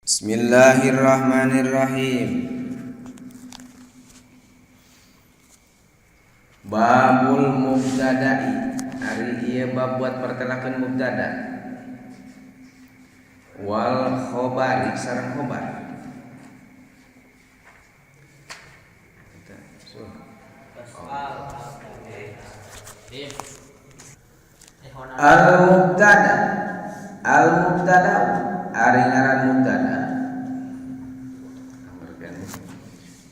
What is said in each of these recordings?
Bismillahirrahmanirrahim. Babul mubtada'i. Ari ieu bab buat pertelakeun mubtada. Wal khobari sareng khobar. Al mubtada ari ngaran mubtada.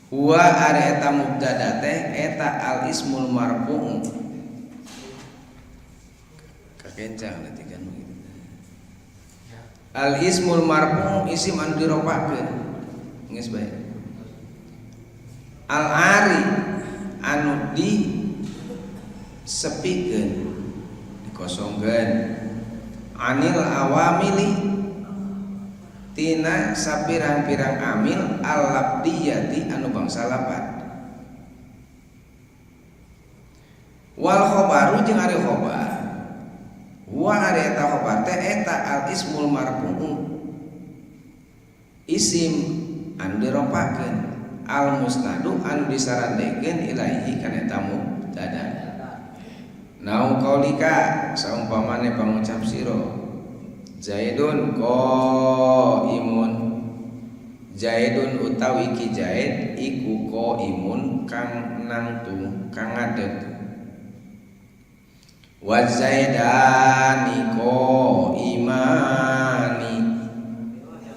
Huwa ari eta mubtada teh eta al ismul marfu'. Kakencang nanti kan begitu. Al ismul marfu' isim anu diropakeun. Geus bae. Al ari anu di sepikeun dikosongkeun anil awamili tina sapirang-pirang amil al-labdiyati anu bangsa lapat. Wal khobaru jeung ari khobar. Wa ari eta khobar teh eta al-ismul marfu' isim anu dirompakeun al-musnadu anu disarandekeun ilaihi kana eta mubtada. Nau qaulika saumpamane pangucap sira Zaidun qaimun. Zaidun utawi ki Zaid iku qaimun kang nangtung kang ngadeg. Wa zaidani qaimani.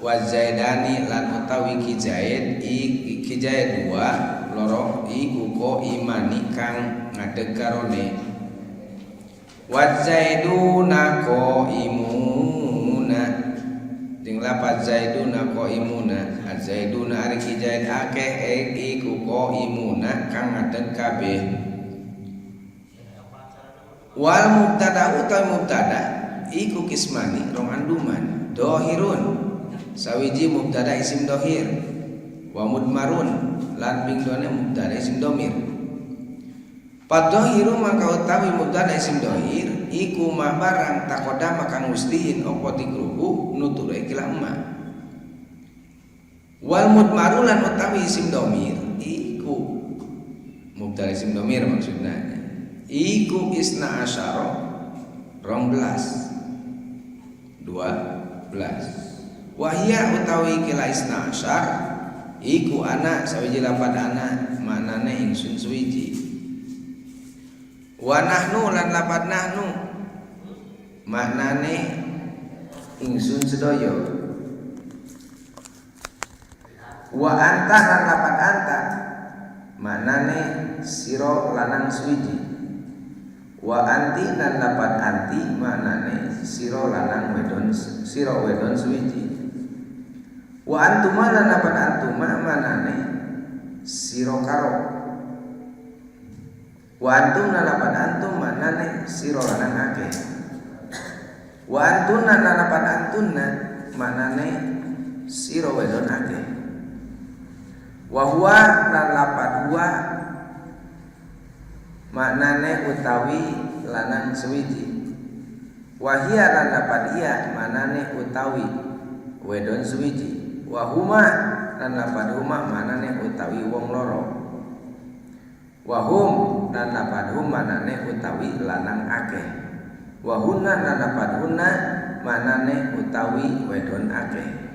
Wa zaidani lan utawi ki Zaid iki Zaid dua loro iku qaimani kang ngadeg karone. Wa zaiduna qaimuna jeung lafaz zaiduna qaimuna. Az-zaiduna ari ki Zaid akeh iku qaimuna kang ngadeg kabeh. Wal mubtada utawi mubtada iku kismani rong anduman. Dohirun sawiji mubtada isim dohir. Wa mudmarun lan pingdone mubtada isim domir. Paddohiru maka utawi mubtada isim dohir iku ma barang takodama kang muslihin opo dikruhu nuture kila emma. Wal mudmarulan utawi isim domir iku mubtada isim domir maksudna iku isna asyara 12 wahia utawi kila isna asyar iku anak sawiji lafad anak maknane ingsun suwiji. Wa nahnu lan lafad nahnu maknane ingsun sedaya. Wa anta lan lafad anta maknane sira lanang suwiji. Wa anti lan lafad anti maknane sira lanang wedon sira wedon suwiji. Wa antuma lan lafad antuma maknane sira karo. Wa antum nalapan antum manane sira lanang akeh. Wa antuna nalapan antunna manane sira wedon akeh. Wa huwa nalapan huwa manane utawi lanang suwiji. Wa hiya nalapan iya manane utawi wedon suwiji. Wa huma nalapan huma manane utawi wong loro. Wahum dan lapadhum manane utawi lanang akeh. Wahunna dan lapadhunna manane utawi wedon akeh.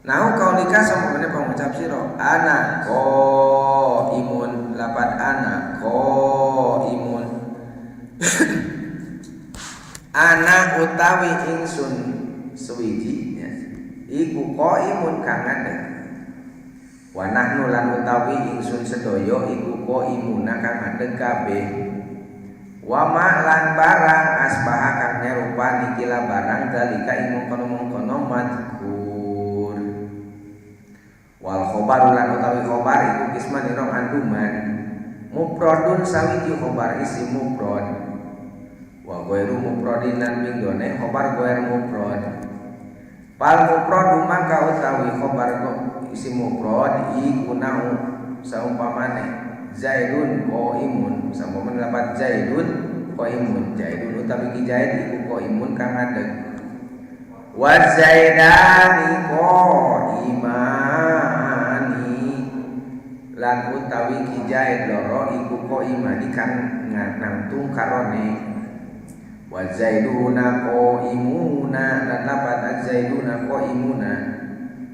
Nau kaulika sampune pangucap sira ana qaimun lapad ana qaimun. Ana utawi ingsun suwiji ya. Iku qaimun kang ngadeg. Wa nahnu lan utawi ingsun sedaya iku qaimuna kang ngadeg kabeh. Wa ma lan barang asbaha kang nyerupani kila barang dalika ing mengkono-mengkono madkur. Wal khobar lan utawi khobar iku kisman rong anduman. Mufradun sawiji khobar isim mufrad. Wa ghairu mufradin lan pingdone khobar ghairu mufrad. Pal mufrad maka utawi khobar isim mufrad iku nau saumpamane Zaidun qaimun saumpamane lafaz Zaidun qaimun. Zaidun utawi ki Zaid iku qaimun kang ngadeg. wa zaidani qaimani lan utawi kijaid loro iku qaimani kang nangtung karone wa zaiduna qaimuna lan lapat az-zaiduna qaimuna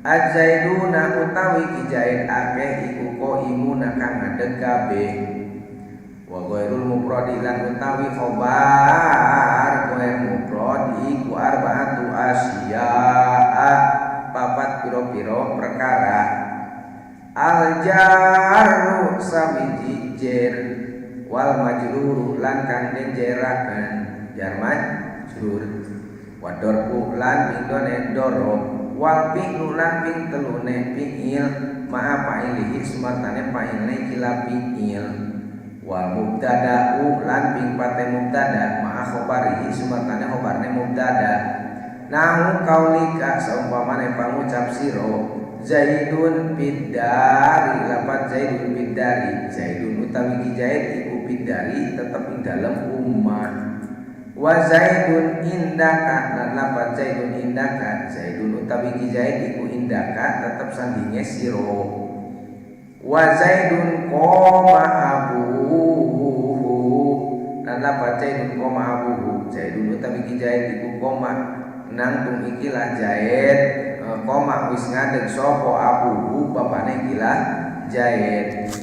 az-zaiduna utawi kijaid akeh iku qaimuna kang ngadeg kabeh wa ghairul mufrad lan utawi khobar ghair mufrad iku arba'atu asya'a papat pira-pira perkara al jarru samiji jer wal majrur lan kang dijeraken jar majrur wa darbu lan pindone dorob wal fi'lu lan ping telune fi'il ma'a fa'ilihi sematane fa'ilne kila fi'il wal mubtada'u lan ping pate mubtada ma'a khabarihi sematane khabarne mubtada nahu kaulika saumpamane pangucap sira Zaidun bidari lapat Zaidun bidari Zaidun utawi ki Zaid iku bidari tetep ing dalam ummah wa Zaidun indaka lan lapat Zaidun indaka Zaidun utawi ki Zaid iku indaka tetep sandinge sira wa Zaidun qoma abuhu lan lapat Zaidun qoma abuhu Zaidun utawi ki Zaid iku qoma nangtung ikilah Zaid koma wis ngadeg sapa abuhu bapane gila Zaid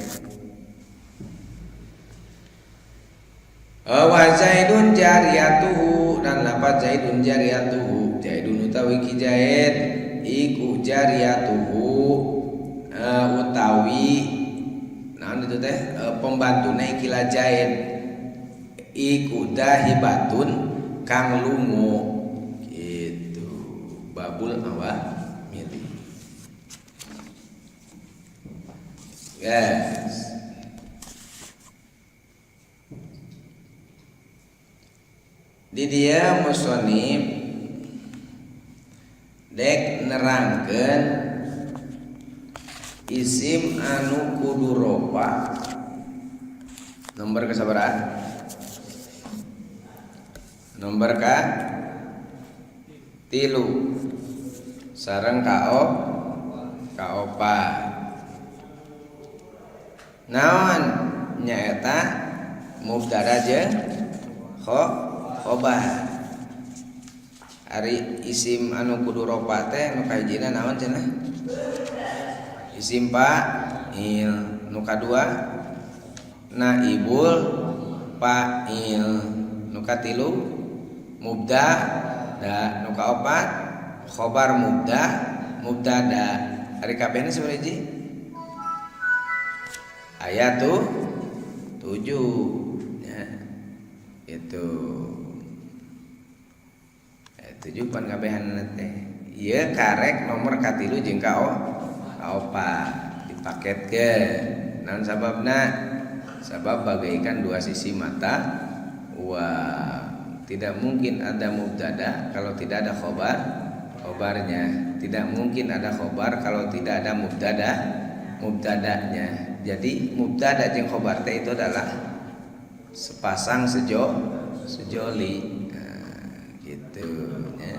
wa Zaidun jariyatuhu dan lapat Zaidun jariyatuhu Zaidun utawi ki Zaid iku jariyatuhu utawi naon itu teh pembantune gila Zaid iku dahibatun kang lungo gitu babul awah yes. Di dia musonib dek nerangkeun isim anu kudu ropa nomor kesabaran nomor ka 3 sareng kaopat naon nyaeta mubtada jeung khobar ari isim anu kudu ropa teh nu kahijina naon cenah isim fa'il nu kadua naibul fa'il nu katilu mubtada nu kaopat khobar mubtada ari kabehna sabaraha ayat 7 ya itu ayat 7 pan kabehan teh ieu karek nomor katilu jeung kaopat dipaketkeun naon sababna sabab bagaikan dua sisi mata tidak mungkin ada mubtada kalau tidak ada khobarnya tidak mungkin ada khobar kalau tidak ada mubtadanya jadi mubtada jeung khobar teh itu adalah sepasang sejoli gitu ya.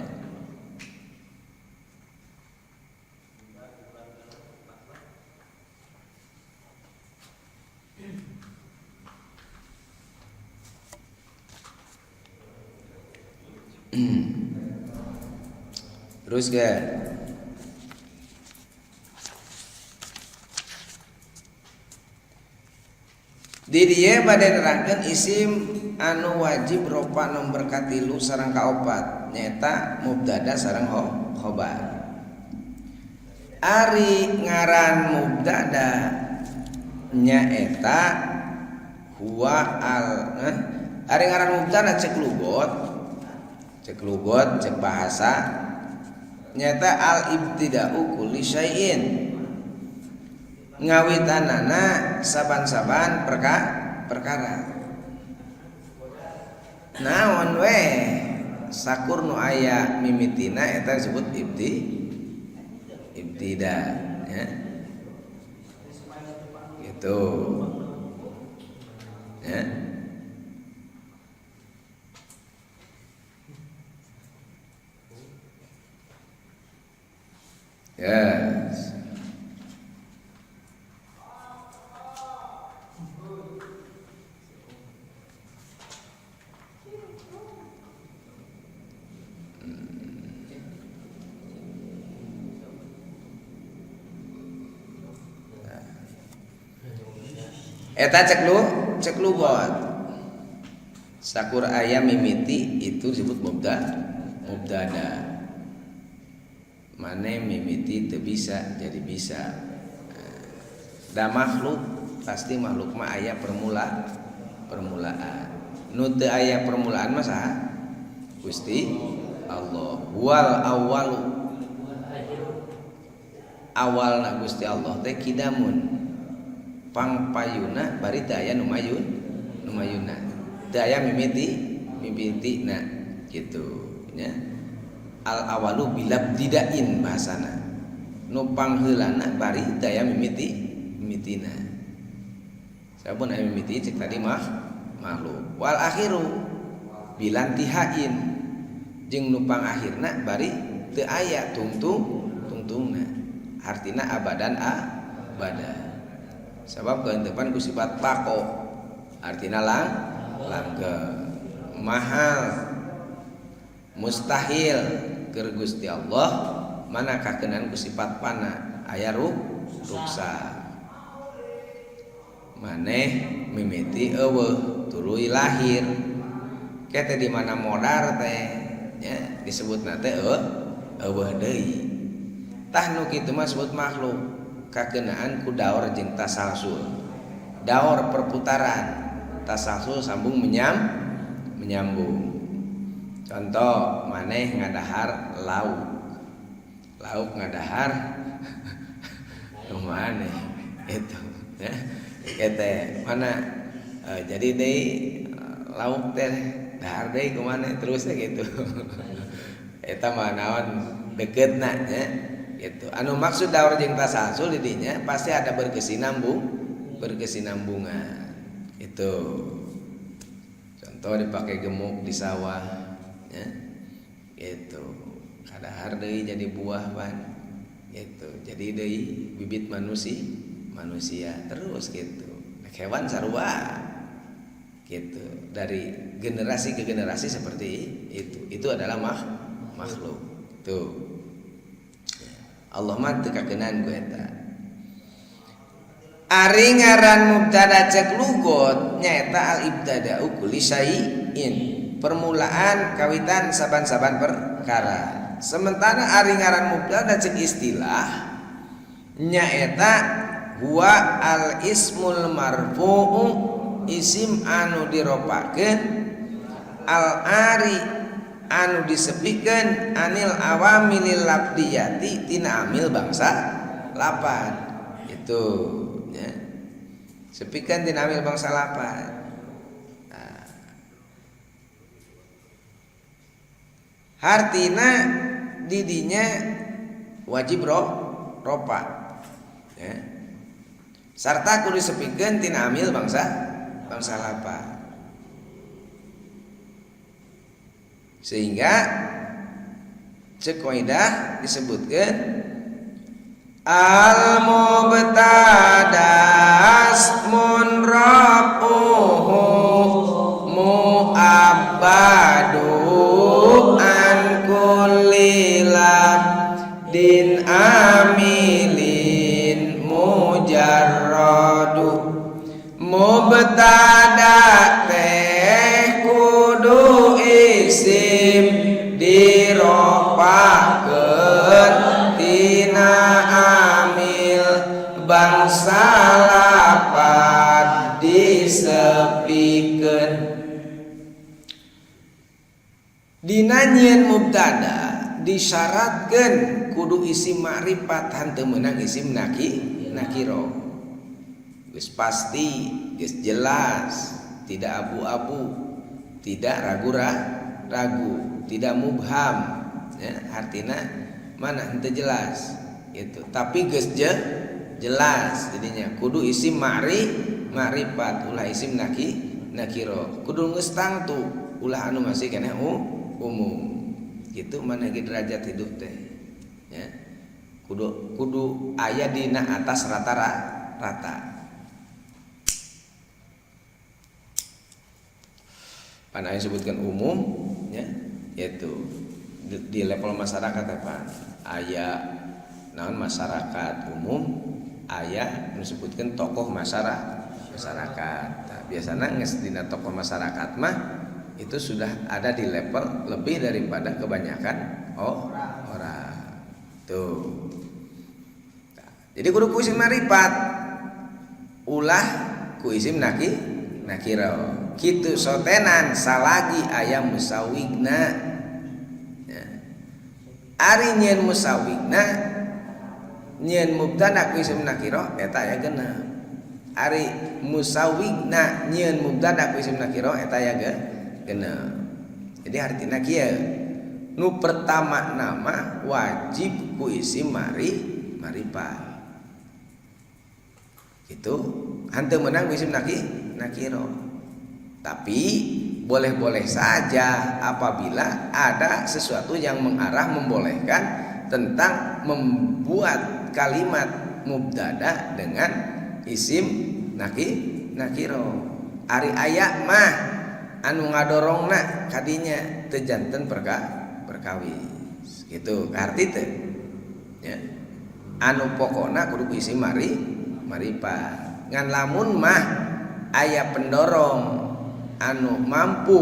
Terus ke di dieu bade nerangkeun isim anu wajib ropa nomor katilu sareng kaopat nyaeta mubtada sareng khobar ari ngaran mubtada nyaeta huwa ari ngaran mubtada cek lugot cek bahasa nyaeta al ibtida'u kulli syai'in ngawitanana saban-saban perkara naon we sakur nu aya mimitina eta disebut ibtida ya gitu ya Yes. Eta cek lu bot. Sakur ayam mimiti itu disebut mubtada. Mane mimiti teu bisa jadi bisa. Da makhluk pasti makhluk mah aya permulaan. Nu teu aya permulaan mah saha? Gusti Allah. Wal awwalu. Awalna Gusti Allah teh kidamun. Pangpayuna bari teu aya nu mayuna. Teu aya mimitina gitu nya. Al awalu bilab didain bahasana. Nu pangheulana bari teu aya mimitina. Sabun aya mimiti cek tadi makhluk. Wal akhiru bilantihain jeung nu pangakhirna bari teu aya tungtungna. Artina abadan abada. Sabab keuntepan ku sifat bako artina langgeng mahal mustahil keur Gusti Allah mana kakenan ku sifat pana aya ruksa maneh mimiti eueuh tuluy lahir kete di mana modar teh nya disebutna teh eueuh deui tah nu kitu mah disebut makhluk kakenaan ku daur jeung tasalsul. Daur perputaran, tasalsul sambung menyambung. Contoh maneh ngadahar lauk. Lauk ngadahar kumaha itu ya. Kete mana jadi deui lauk teh dahar deui kumaha terus gitu. Eta mah naon dekeutna nya. Gitu. Anu maksud daur jeung tasalsul di dinya pasti ada berkesinambungan. Itu. Contoh dipakai gemuk di sawah ya. Gitu. Kadahar deui jadi buah pan. Gitu. Jadi deui bibit manusia terus gitu. Hewan sarua. Gitu. Dari generasi ke generasi seperti itu. Itu adalah makhluk. Tuh. Allah mah teu kakeunaan ku eta. Ari ngaran mubtada cek lugot nyaeta al ibtada'u kulli syai'in. Permulaan kawitan saban-saban perkara. Sementara ari ngaran mubtada cek istilah nyaeta huwa al ismul marfu'u isim anu diropakeun al ari anu disepikeun anil awamilil labdiyati tina amil bangsa lapan itu ya sepikeun tina amil bangsa lapan nah. Hartina didinya wajib ropa ya sarta kudu disepikeun tina amil bangsa lapan sehingga cek kaidah disebutkan al mubtada asmun rafuhu mu'abbadu an kulli din amilin mujarradu mubtada teh kudu isim diropakeun tina amil bangsa lapan disepikeun dina nyieun mubtada disyaratkeun kudu isim ma'rifat hanteu meunang isim nakiro geus pasti geus jelas tidak abu-abu tidak ragu, tidak mubham ya, artinya mana henteu jelas gitu. Tapi geus jelas jadinya kudu isim ma'rifat ulah isim nakiro. Kudu geus tangtu ulah anu masih keneh umum. Gitu mana ge derajat hidup teh. Ya. kudu aya dina atas rata-rata. Pan aya sebutkan umum ya, yaitu di level masyarakat ya Pan. Aya naon masyarakat umum, aya disebutkan tokoh masyarakat. Nah, biasanya geus dina tokoh masyarakat mah itu sudah ada di level lebih daripada kebanyakan orang. Tuh. Nah, jadi kudu ku isim marifat. Ulah ku isim nakiro. Kitu sotenan salagi aya musawigna. Ya. Ari nyeun musawigna nyeun mubtada ku isim nakiro eta aya genep. Ari musawigna nyeun mubtada ku isim nakiro eta aya genep. Jadi artina kieu. Nu pertama nama wajib ku isim marifat. Gitu. Hanteu meunang ku isim nakiro. Tapi boleh-boleh saja apabila ada sesuatu yang mengarah membolehkan tentang membuat kalimat mubtada dengan isim nakiro. Ari aya mah anu ngadorongna kadinya teu janten perkawis. Gitu arti teh. Ya. Anu pokona kudu isim marifat. Ngan lamun mah aya pendorong anu mampu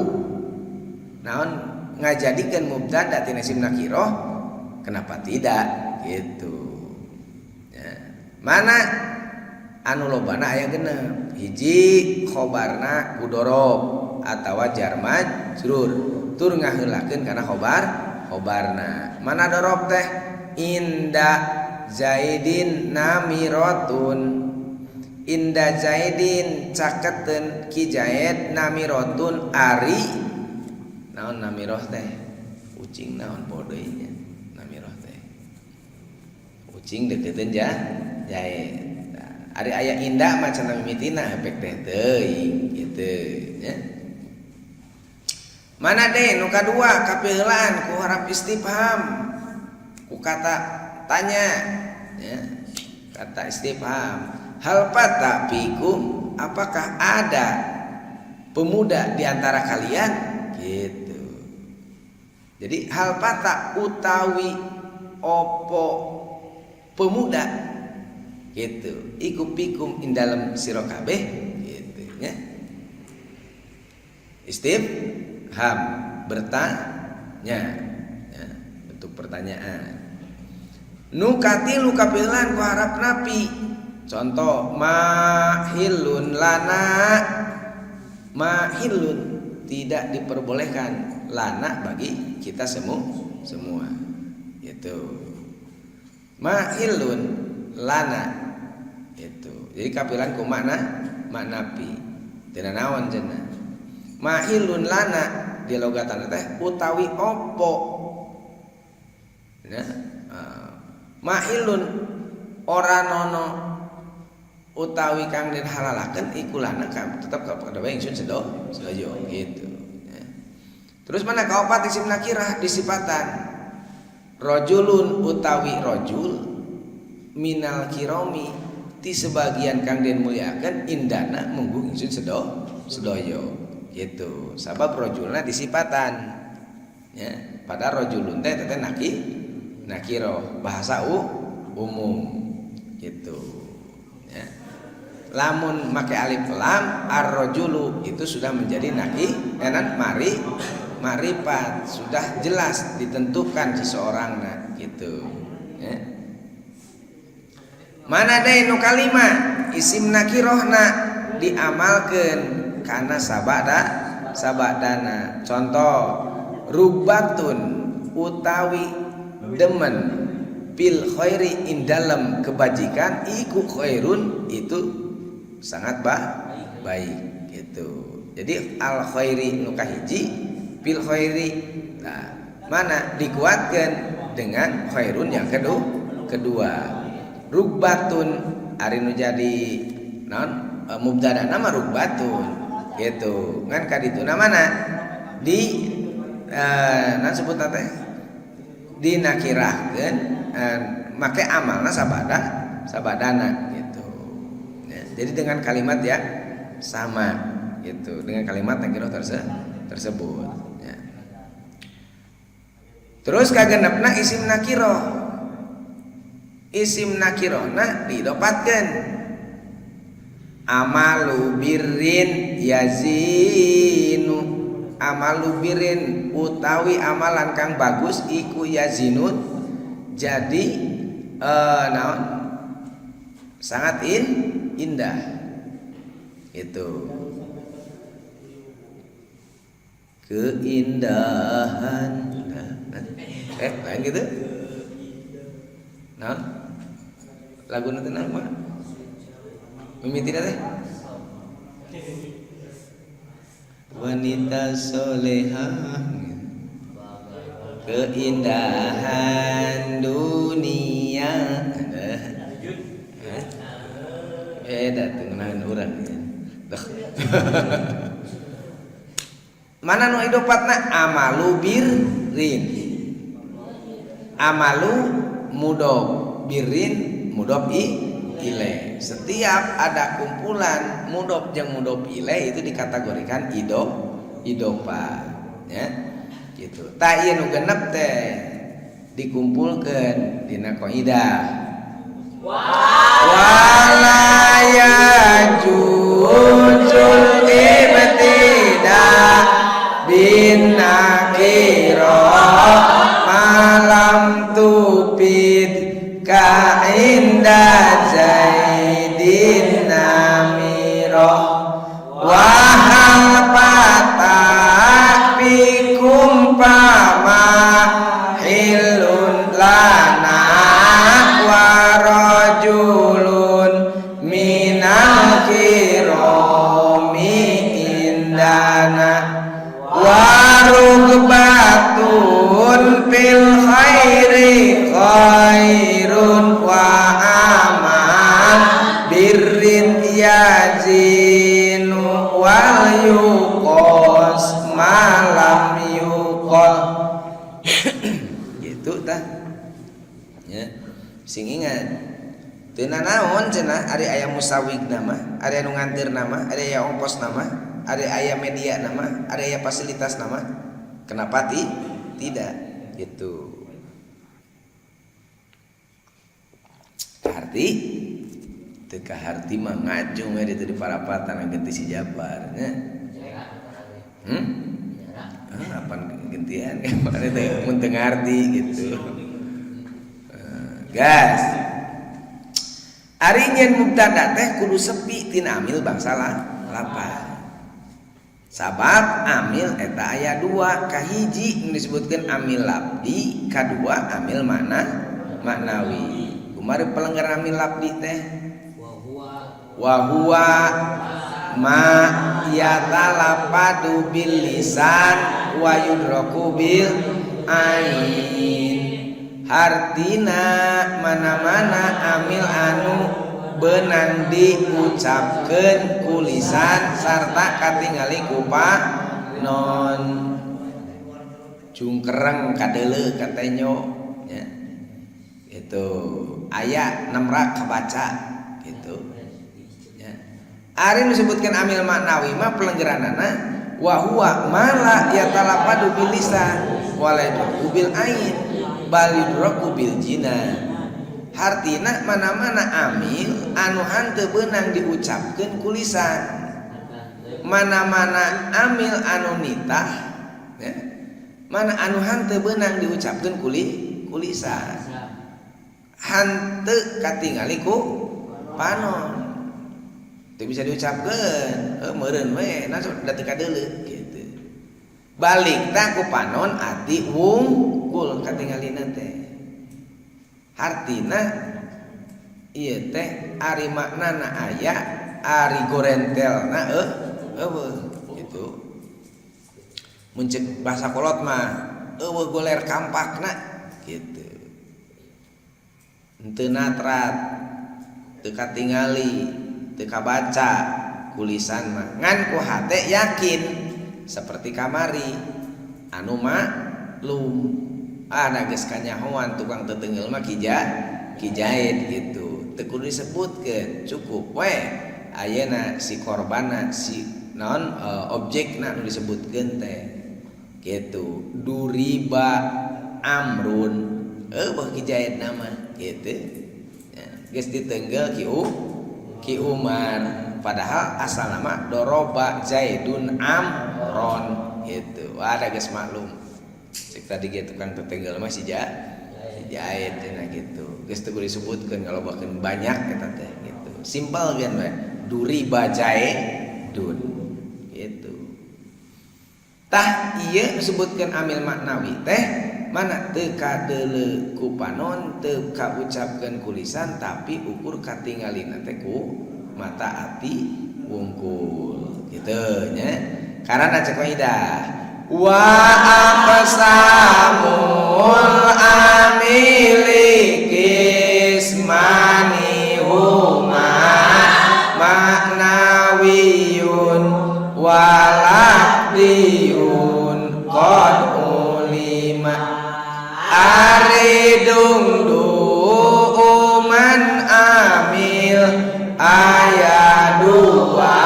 naon ngajadikeun mubtada tina isim nakiro, kenapa tidak gitu ya. Mana anu lobana aya genep, hiji khobarna kudorob atawa jar majrur tur ngaheulakeun kana khobarna. Mana dorob teh inda zaidin namiratun, inda zaidin caketeun ki Zaid namiratun ari naon namirah teh ucing naon bodoinya namirah teh ucing deketeun Zaid. Nah, ari aya inda macan mimitina efek teh teuing kitu nya. Mana deh nu kadua kapeulaan ku harap istifham ku kata tanya ya, kata istifham. Hal fata fikum, apakah ada pemuda di antara kalian? Gitu. Jadi hal fata utawi opo pemuda gitu. Iku fikum ing dalem sira kabeh gitu ya. Istifham bertanya ya, bentuk pertanyaan. Nukati lu kapilan ku harap napi. Contoh mahilun lana, mahilun tidak diperbolehkan lana bagi kita semua itu mahilun lana itu. Jadi kapilan ku makna pi tina naon cenah mahilun lana di logatan teh utawi opo nah, mahilun ora nono utawi kang den halalakeun iku lana tetep kepada bae ingsun sedoyo gitu ya. Terus mana kaopat isim nakirah disifatan rajulun utawi rajul minal kiromi ti sebagian kang den mulyakeun indana munggu ingsun sedoyo gitu. Sabab rajulna disifatan ya, pada rajulun teh nakiro bahasa umum gitu ya. Lamun make alif lam ar-rajulu itu sudah menjadi marifat, sudah jelas ditentukan seseorang gitu ya. Mana deh nu kalima isim nakirohna diamalkeun kana sabadana. Contoh rubatun utawi demen bil khairi indalem kebajikan iku khairun itu sangat baik gitu. Jadi al khairi nu kahiji bil khairi. Nah, mana dikuatkan dengan khairun yang kedua. Rugbatun ari nu jadi naon mubtada nama rugbatun gitu. Ngan kadituna mana di naon sebutna teh dinakirahkeun make amalna sabadana gitu ya. Jadi dengan kalimat yang sama gitu, dengan kalimat nakirah tersebut ya. Terus kagenepna isim nakirona didopatkeun amalu birrin yazinu, amalu birrin utawi amalan kang bagus iku yazinun jadi naon sangat indah itu keindahan lain gitu naon lagu nanti nama mimiti teh wanita solehah keindahan dunia beda tengenahan urang mana nu idopatna amalu birrin amalu mudob birrin mudob ilaih. Setiap ada kumpulan mudob jeung mudob ilaih itu dikategorikan idopa ya gitu. Ta ieu nu genep teh dikumpulkeun dina qaidah wala yajuzul ibtida bin nakirah malam tupid ka inda zaidin namiro wahal patah bikum pama hilun lana warajulun minal kiromi indana warugbatun fil khairi khairun wa aman birrin yazinu wal yuqos malam yuqol gitu tah ya sing ingat teu naon cenah ari aya musawig nama ari anu ngantir nama ari aya ongkos nama ari aya media nama ari aya fasilitas nama kenapa tidak gitu harti teu harti mah ngajung we di parapatan ganti si Jabar nya apaan gentian kemarin teh mun teu ngarti gitu gas ari nyen mubtada teh kudu sepi tina amil bangsa lapan sabab amil eta aya dua kahiji disebutkeun amil labdi kadua amil maknawi kumari pelenggar amil labdi teh wa huwa ma yatalafadu bil lisan wa yudraku bil ain hartina mana-mana amil anu benang diucapkeun ku lisan sarta katingali ku non cungkereng kadeuleu katenyo ya itu aya 6 rak kabaca gitu ya ari nu disebutkeun amil maknawi mah pelenggeranana wa huwa mala yatalafadu bil lisan wala bil ain bal yudraku bil jinan hartina mana-mana amil anu hanteu beunang diucapkeun ku lisan mana-mana amil anu nitah ya mana anu hanteu beunang diucapkeun ku lisan hanteu katingali ku panon teu bisa diucapkeun meureun we na da teu kadeuleu kitu balik tah ku panon ati wungkul katingalina teh artina ieu teh ari maknana aya ari gorentelna gitu mun ceuk basa kolot mah eueuh goler kampakna gitu henteu natrat teu katingali teu kabaca kulisan mah ngan ku hate yakin seperti kamari anu maklum ada geus kanyahoan tukang teteungeul mah Ki Zaid gitu. Teu kudu disebutkeun, cukup we ayeuna si korbanna si naon objekna nu disebutkeun teh. Gitu. Duriba Amrun Ki Zaid nama gitu. Ya, geus diteunggel Ki Umar, padahal asal nama Doroba Zaidun Amron gitu. Ada geus maklum. Cek tadi gitu kan tetenggel mah si Zaid cenah gitu. Geus teu disebutkeun kalau bahkan banyak eta teh gitu. Simpel kan we. Duriba Zaidun gitu. Tah ieu disebutkeun amil maknawi teh mana teu kadeuleu ku panon, teu kaucapkeun ku lisan, tapi ukur katinggalina teh ku mata ati wungkul gitu nya. Karana cek kaidah wa aqsamul amili kismani huma maknawiyun walaqdiyun qad ulima aridung du'uman amil ayat dua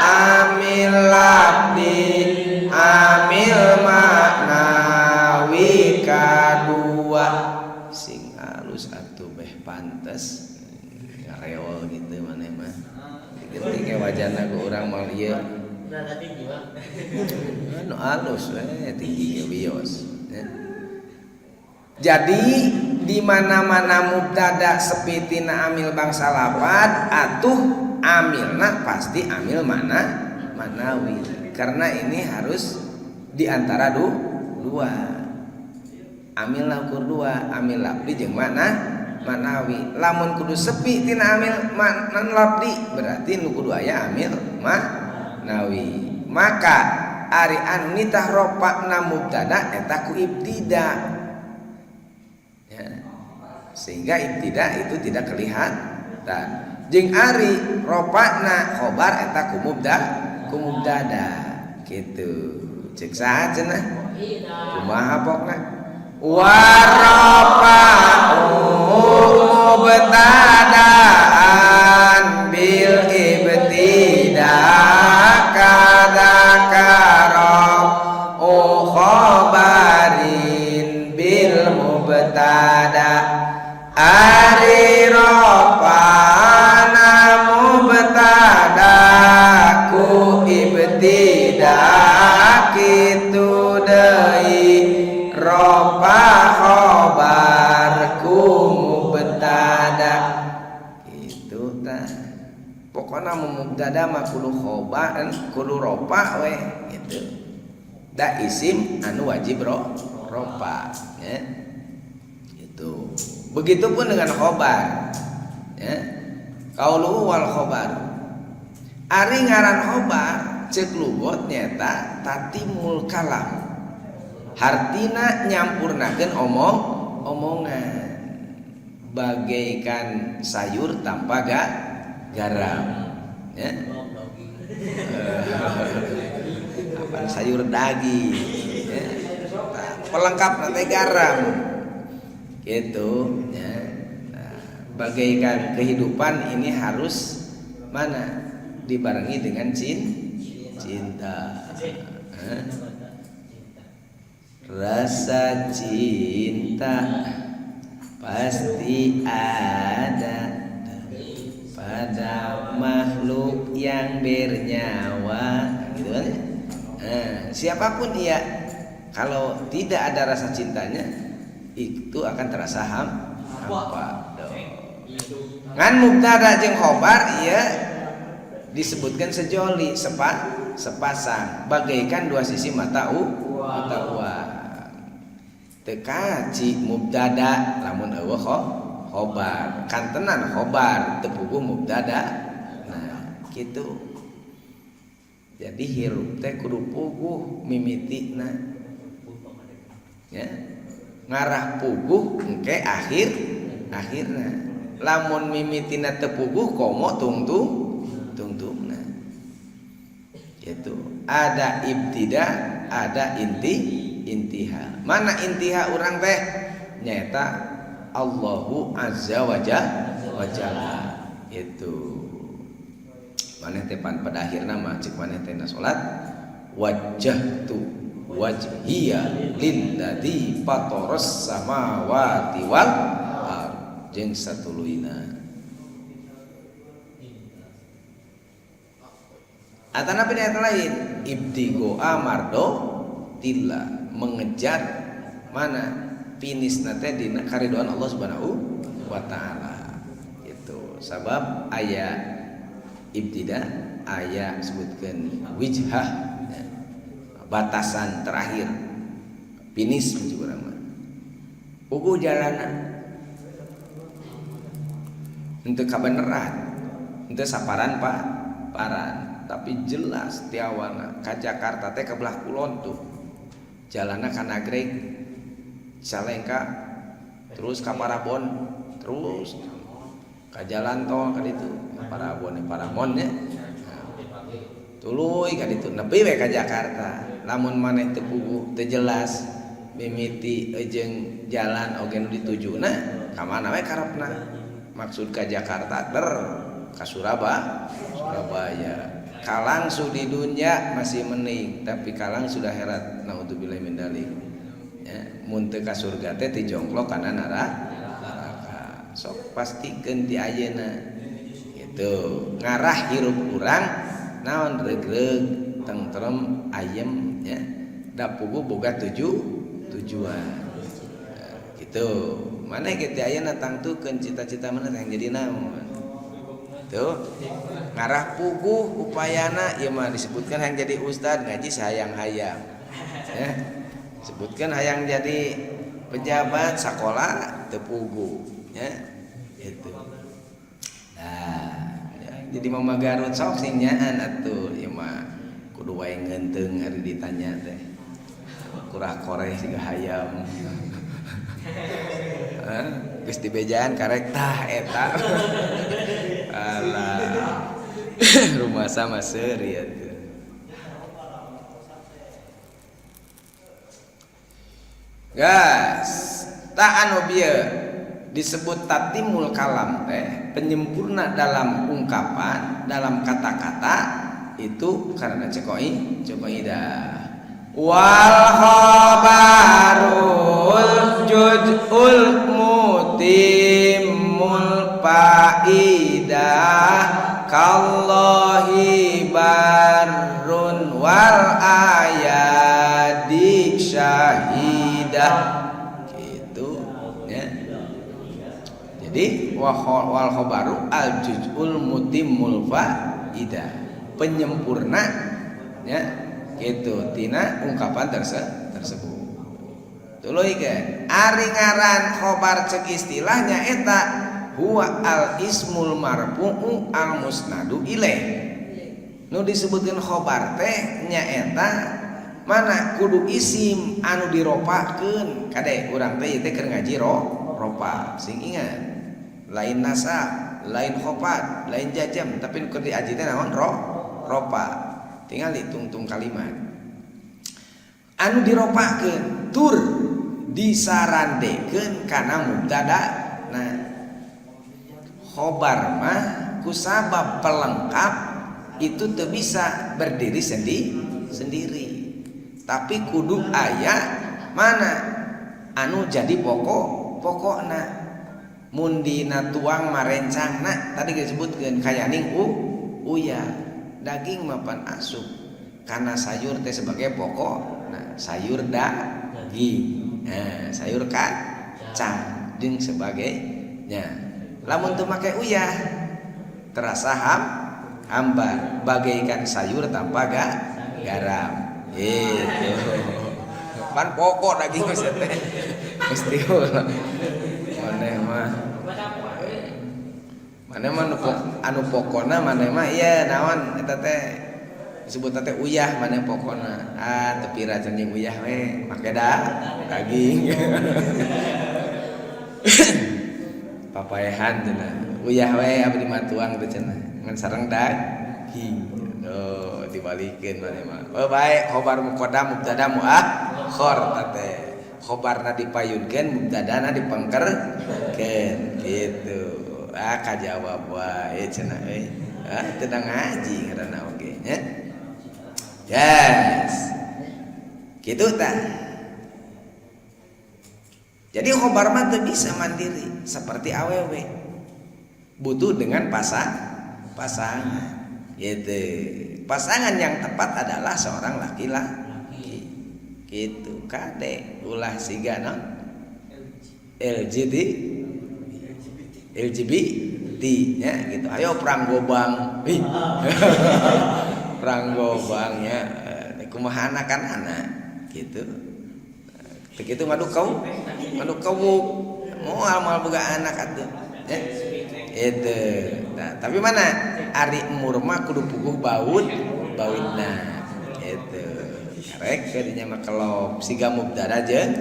amil labdi amil maknawi kadua sing halus atuh beh pantes ngareol gitu maneh mah ketika wajana ku urang mah ieu tinggi Bang nu halus we tinggi wios ya. Jadi di mana-mana mubtada sepitina amil bangsa lapad atuh amilna pasti amil manawi karena ini harus di antara dua amil ukur dua amil labdi jeung manawi. Lamun kudu sepi tina amil manan labdi berarti nu kudu aya amil manawi. Maka ari anu nitah ropakna mubtada eta ku ibtida. Sehingga ibtida itu tidak kelihatan. Jeung ari ropakna khobar eta ku mubtada gitu. Cek saha cenah? Kumaha pokna? Wa rafa'u mubtada'an bil ibtida kadzakara khabarin bil mubtada ari rafa'na mubtada ku ibtida kitu deui rafa khabar ku mubtada gitu tah. Pokona mubtada mah kudu khobar kudu rafa we gitu. Da isim anu wajib rafa ya. Gitu. Begitupun dengan khobar ya. Qauluhu wal khobar ari ngaran khobar cek lugot nyata tatimul kalam hartina nyampurnakeun omongan bagaikan sayur tanpa garam ya. Apaan sayur daging ya. Pelengkap nanti garam gitu ya. Nah, bagaikan kehidupan ini harus mana dibarengi dengan cinta. Rasa cinta pasti ada pada makhluk yang bernyawa gitu kan. Siapapun ia kalau tidak ada rasa cintanya itu akan terasa hampa. Ngan mubtada jeung khobar ieu disebutkan sejoli sepasang bagaikan dua sisi mata uang. Teu kaci mubtada lamun eueuh khobar. Kan tenan khobar teu puguh mubtada. Nah, kitu. Jadi hirup teh kudu puguh mimitina. Ya. Ngarah puguh engke akhirna. Lamun mimitina teu puguh komo tungtungna. Itu ada ibtida, ada intiha. Mana intiha urang teh? Nyata Allahu azza wa jalla. Itu maneh teh pada akhirna mah cek maneh teh na salat wajjahtu wajhiya lilladzi fataras samawati wal ardh jeung satuluyna. Atana pada ayat lain ibtigo amardo tilla mengejar mana finish nate dina karidoan Allah Subhanahu wa taala. Itu sabab aya ibtida aya sebutkeun wijhah batasan terakhir finish menurut urang. Ugu jalanan henteu kabeneran henteu saparan Pak paran tapi jelas tiawana ka Jakarta teh ke belah kulon tuh jalanna ka Nagreg Salengka terus ka Parabon terus ka jalan tol ka ditu Parabon Paramon nya tuluy ka ditu nepi we ka Jakarta lamun maneh teu puguh teu jelas mimiti jeung jalan oge nu ditujuna ka mana we karepna maksud ka Jakarta der ka Surabaya kalang di dunya masih mening tapi kalang sudah herat naudzubillah min dzalik ya mun teu ka surga teh ti jongklok kana neraka sok pastikeun ti ayeuna gitu ngarah hirup urang naon regreg tentrem ayem ya da puguh boga tujuan gitu maneh ge ti ayeuna tangtukeun cita-cita maneh yang jadi naon tuh ngarah puguh upayana ieu mah disebutkan yang jadi ustad ngaji sayang hayang ya disebutkan hayang jadi pejabat sekolah teu puguh ya itu nah ya, jadi mama Garut sok sing nyaan atuh ieu mah kudu wae ngeunteung ari ditanya teh kurah koreh siga hayam geus dibejaan karek tah eta alah rumah sama seri atuh. Gas tak anu bieu disebut tatimul kalam teh penyempurna dalam ungkapan dalam kata-kata itu karena cekoi dah wal khabarul juz'ul mutimul faidah kallahi barrun wal ayadi syahidah gitu ya. Jadi wal khabaru al juz'ul mutimul faidah penyempurna ya gitu tina ungkapan tersebut. Tuluy ke ari ngaran khobar cek istilahnya eta huwa al ismul marfu'u al musnadu ilaih. Nu disebutkeun khobar teh nyaeta mana kudu isim anu diropakeun kade urang teh teh keur ngaji ropa sing ingat lain nasab lain khobar lain jajam tapi nu keur diaji teh naon ropa tinggal ditungtung kalimat anu diropakeun tur disarandekeun kana mubtada nah khobar mah kusabab pelengkap itu teu bisa berdiri sendiri tapi kudu aya mana anu jadi pokokna mun dina tuang marencangna tadi disebutkeun kayaning uya daging mapan asup karena sayur teh sebagai pokok nah sayur daging nah sayur kacang jeung sebagainya lamun teu make uyah terasa hambar bagaikan sayur tanpa garam gitu pan pokok daging geus teh mesti maneh mah anu pokona maneh mah ieu naon eta teh disebut teh uyah maneh pokona teu pira cenah uyah we make daging papaehan cenah uyah we abdi mah tuang teh cenah ngan sareng daging dibalikeun maneh mah bae khobar muqaddam mubtada muakhir teh khobarna dipayunkeun mubtadana dipengkerkeun gitu. Kajawab wae cenah teu ngaji ngaranna oge nya. Yes. Kitu tah. Jadi khobar mah teu bisa mandiri seperti awewe. Butuh dengan pasangan. Gitu. Pasangan yang tepat adalah seorang laki-laki. Gitu. Kade ulah siga non LGBT nya gitu. Ayo perang gobang. Perang gobangnya kumaha anak-anak gitu. Begitu ngadu kau moal boga anak atuh. Itu. Nah, tapi mana ari umur mah kudu puguh bautna. Itu. Karek kadinya mah kelop siga mubtada jeung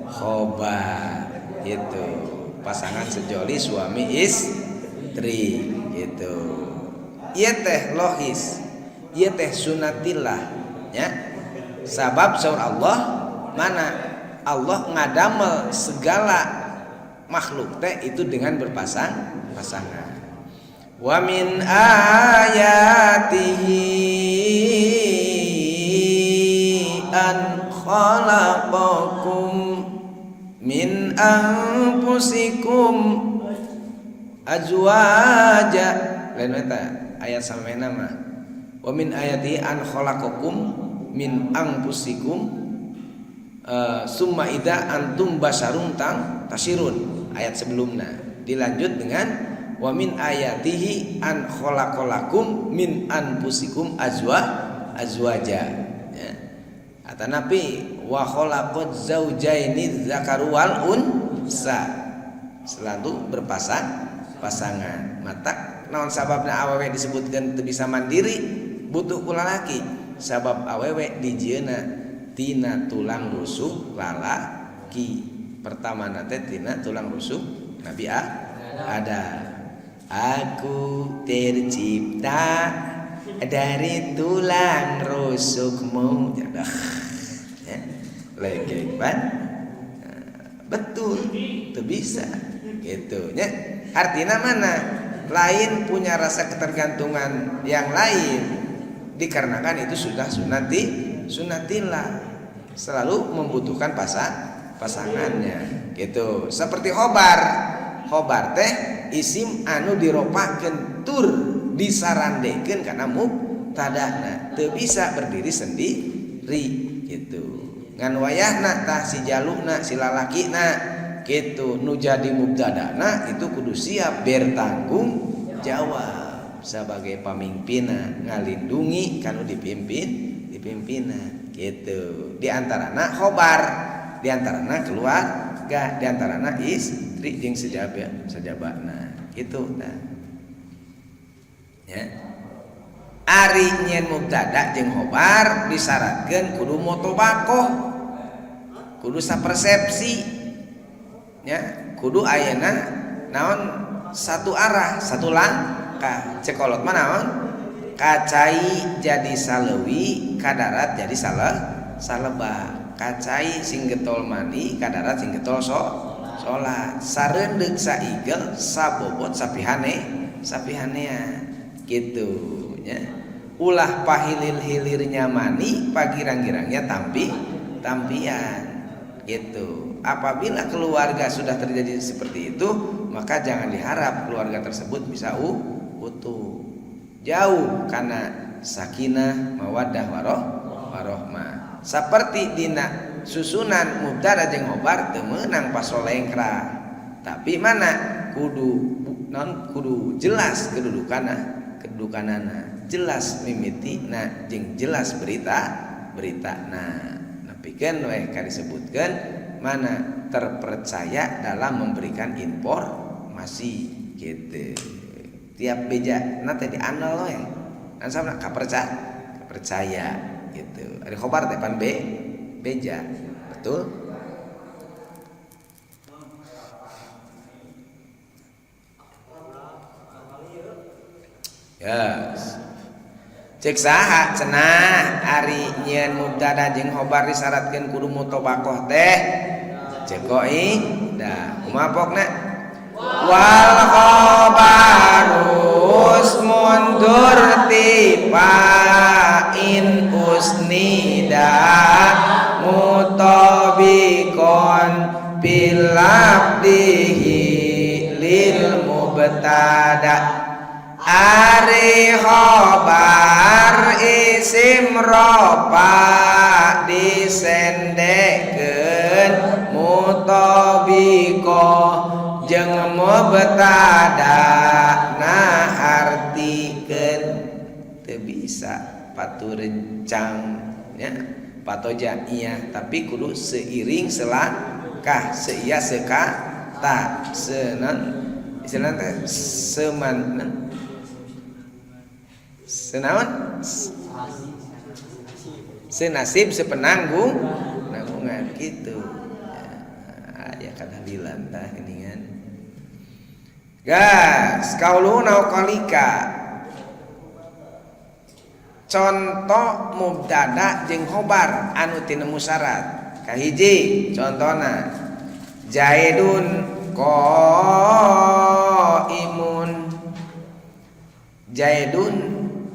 khobar. Gitu. Pasangan sejoli suami istri gitu. Ieu teh lohis. Ieu teh sunatillah ya. Sabab saur Allah mana Allah ngadamel segala makhluk teh itu dengan pasangan. Wa min ayatihi an khalaqakum min anfusikum azwaja. Lain eta ayat samena mah. Wa min ayatihi an khalaqakum min anfusikum summa idza antum basarun tasirun. Ayat sebelumnya dilanjut dengan wa min ayatihi an khalaqalakum min anfusikum azwaja ya. Atanapi wa khalaqaz zaujaini dzakaru wal unsa selalu pasangan. Mata naon sababna awewe disebutkan teu bisa mandiri butuh ku lalaki. Sabab awewe dijieuna tina tulang rusuk lalaki. Pertama nate tina tulang rusuk Nabi ada. Aku tercipta dari tulang rusukmu. Ya, lagi kan? Betul, itu bisa. Gitu. Ya. Artinya mana? Lain punya rasa ketergantungan yang lain. Dikarenakan itu sudah sunatillah. Selalu membutuhkan pasangannya. Gitu. Seperti khobar teh isim anu diropakeun tur disarandekeun kana mubtadana teu bisa berdiri sendiri gitu. Ngan wayahna tah si jalukna si lalakina gitu nu jadi mubtadana itu kudu siap bertanggung jawab sebagai pamimpina ngalindungi kanu dipimpinna gitu. Di antarana khobar, di antarana keluarga, di antarana istri jeung sajabana gitu nah. Ya. Ari nyen mubtada jeung khobar disyaratkeun kudu motobakoh. Kudu sapersepsi. Ya, kudu ayeuna naon satu arah, satu langkah. Cekolot mah naon? Kacai jadi saleuwi, kadarat jadi salebah. Kacai sing getol mandi, kadarat sing getol salat. Sareundeuk saigel, sabobot sapihanea gitu nya. Ulah pahilil-hilirnya mani, pagirang-girangnya tampian gitu. Apabila keluarga sudah terjadi seperti itu, maka jangan diharap keluarga tersebut bisa utuh. Jauh karena sakinah, mawaddah, warohmah. Seperti dina susunan mubtada jeung khobar teu meunang pasolengkrah. Tapi mana kudu jelas kedudukanana, jelas mimitina jeung jelas beritana. Napikeun we ka disebutkeun mana terpercaya dalam memberikan informasi gitu. Tiap beja nanti diandal we. Kan sama kapercaya gitu. Ari khobar teh pan beja. Betul? Yes. Cek saha cenah ari nyieun mubtada jeung khobar disyaratkeun kudu mutobakoh teh cekoi dah kumapokna wal khabarus mundur tipain usnida mutabikon bilabdihi lil mubtada ari khabar isim ropa disendekeun mutabiko jeung mubtada nah artikeun teu bisa paturencang nya patoja iya tapi kudu seiring selangkah seiya sekata senan istilahna teh senaon senasib sepenanggung nanggungan gitu ya kadalilan tah geuningan gas kauluna qalika contoh mubtada jeung khobar anu teu nemu syarat kahiji contona Zaidun qaimun Zaidun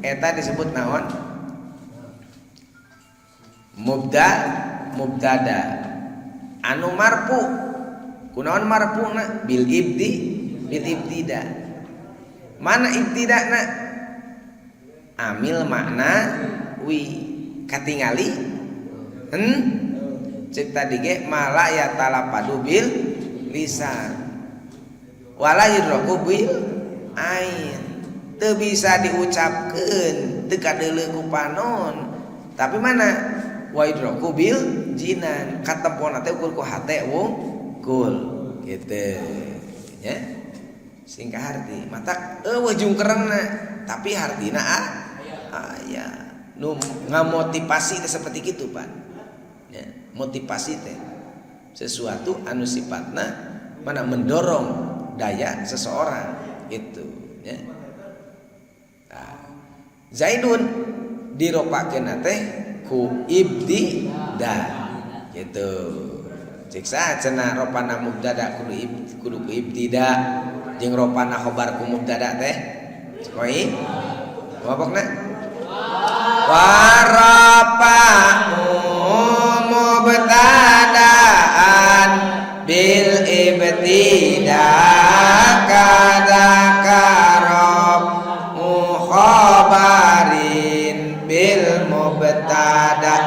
eta disebut naon mubtada anu marfu kunaon marfuna bil ibtida mana ibtidana amil makna wi katingali cek tadi ge mala ya talapadu bil lisan wala yudraku bil ain teu bisa diucapkeun teu kadeuleu ku panon tapi mana wa yudraku bil jinan katempona teh ukur ku hate wungkul kitu nya singka harti matak eueuh jungkerenna tapi hartina aya nu ngamotivasi teh seperti kitu Pak ya motivasi teh sesuatu anu sifatna mana mendorong daya seseorang gitu ya nah, Zaidun diropakeun teh ku ibtida gitu cek sacenah ropana mubtada kudu ku ibtida jeung ropana khobar ku mubtada teh koi mabokna warapa'u mubtadaan bil ibtida kada karob mukhabarin bil mubtada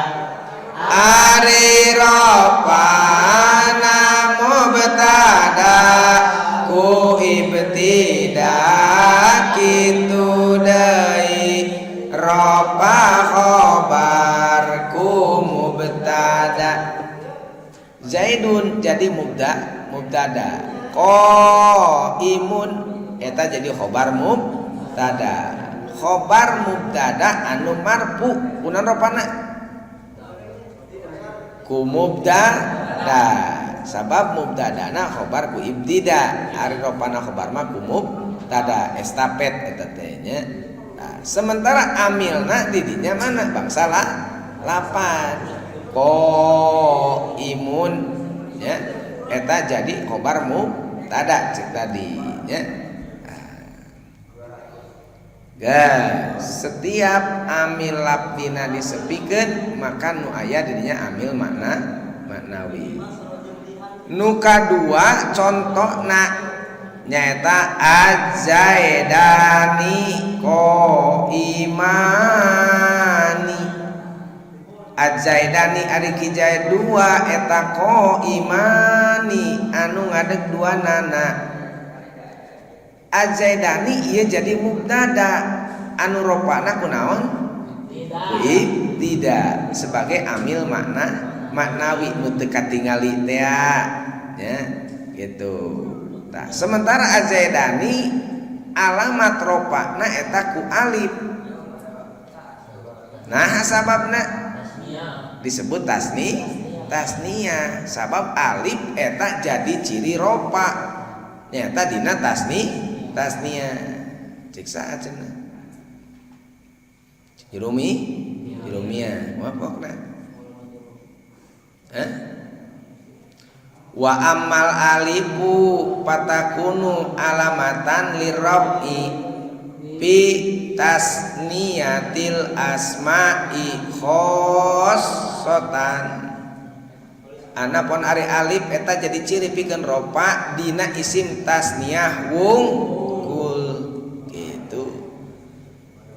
ari ropana mubtada ku ibtida kitu deui ropa khobar ku mubtada Zaidun jadi mubtada qaimun eta jadi khobar mubtada khobar mubtada anu marfu kunaon ropana ku mubtada sabab mubtadana khobar ku ibtida ari ropana khobar mah ku mubtada estafet eta teh nya nah, sementara amilna di dinya mana bangsa lapan qaimun ya eta jadi khobar mubtada cek tadi nya setiap amil labdina disepikeun maka nu aya dirinya amil maknawi nu kadua contona nyaeta az-zaidani qaimani az-zaidani ari kijaya dua eta qaimani anu ngadeg dua nana az-zaidani ieu jadi mubtada anu ropana kunaon ibtida sebagai amil maknawi nu teu katingali teh ya gitu. Nah, sementara az-zaidani alamat ropana eta ku alif. Nah, sababna disebut tasniyah sabab alif eta jadi ciri ropa. Nyata dina tasniyah. Cek saat cenah. Jurumiyah, mapokna. Wa ammal alifu patakunu alamatan lirab'i fi tasniyatil asma'i khossatan. Anapun ari alif eta jadi ciri pikeun ropa dina isim tasniyah wungkul gitu.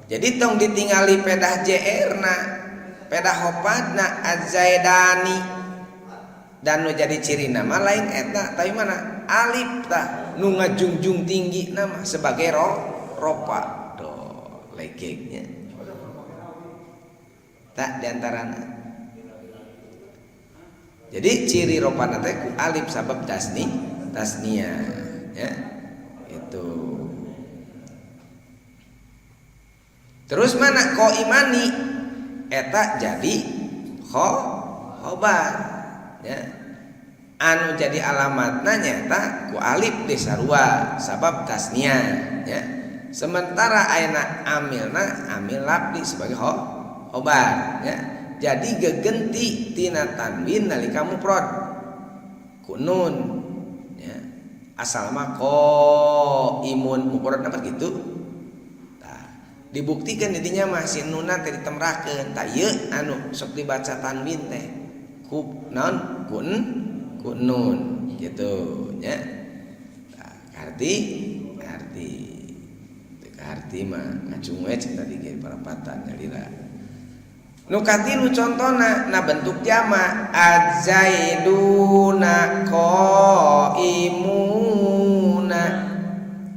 Jadi tong ditingali pedah JR-na, pedah hopatna az-zaidani dan nu jadi ciri nama lain eta tapi mana alif tah nu ngajungjung tinggi nama sebagai ropa do legeknya tak diantarana. Jadi ciri ropa nate ku alif sabab tasniyah ya itu. Terus mana ko imani eta jadi khobar ya. Anu jadi alamatna nyata ku alif di sarua sabab tasniyah ya. Sementara ayeuna amilna amil labdi sebagai khobar ya. Jadi gegenti tina tanwin nalika mufrad ku nun ya. Asal mah qaimun mufrad apa gitu. Tah dibuktikan didinya mah si nunna teh ditemrakeun tah ieu anu sok dibaca tanwin teh ku naon ku nun gitu nya. Tah arti mah ngacung we cek tadi ge parapatan nyalira. Nu katilu contona na bentuk jama az-zaiduna qaimuna.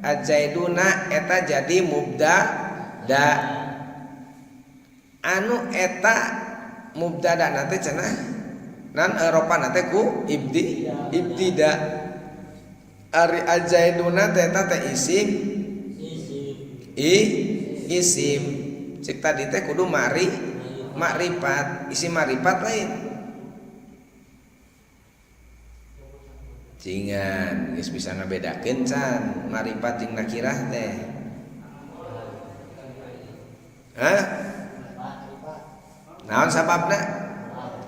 Az-zaiduna eta jadi mubtada. Anu eta mubtada nate cenah nan eropa nate ku ibtida. Ari az-zaiduna eta teh isim cek tadi teh kudu makrifat, isi makrifat lain. Cingan geus bisa ngabedakeun can makrifat jeung nakirah teh. Hah? Naon sababna?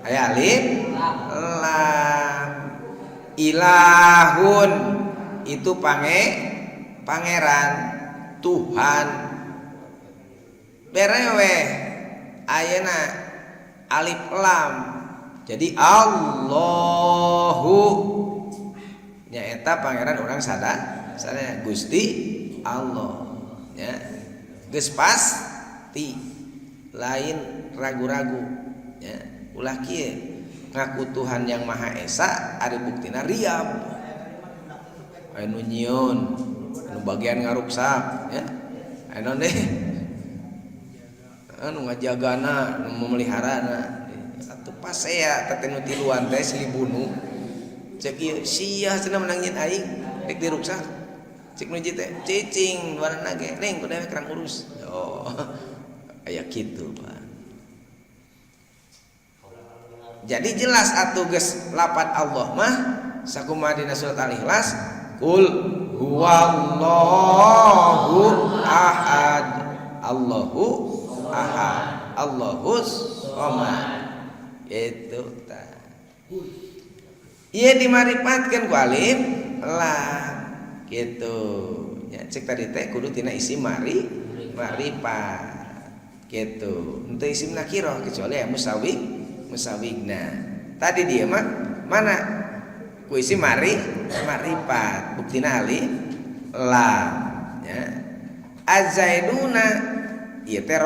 Aya alif lam. Ilahun itu pangeran, Tuhan. Bereweh ayeuna alif lam jadi Allahu nyaeta pangeran orang sadaya Gusti Allah ya geus pasti lain ragu-ragu ya ulah kieu ngaku Tuhan yang Maha Esa ari buktina riyab anu nyieun anu bagian ngaruksak ya anu deh anu ngajagana nu memeliharana atuh pasea tatenu tiluan teh silibunu cek ieu sia cenah menang nyeun aing rek diruksak cek nu teh cicing warna ge ning kudu kerang urus oh aya kitu Pak. Jadi jelas atuh geus lapat Allah mah sakumaha dina surat Al-Ikhlas qul huwallahu ahad Allahu ahad Allahus somad itu tah ieu dimarifatkeun ku alif lam gitu nya cek tadi teh kudu tina isim makrifat gitu henteu isim nakirah kecuali ya musawigna tadi dia mah mana ku isim makrifat buktina alif lam ya az-zaiduna ieu teh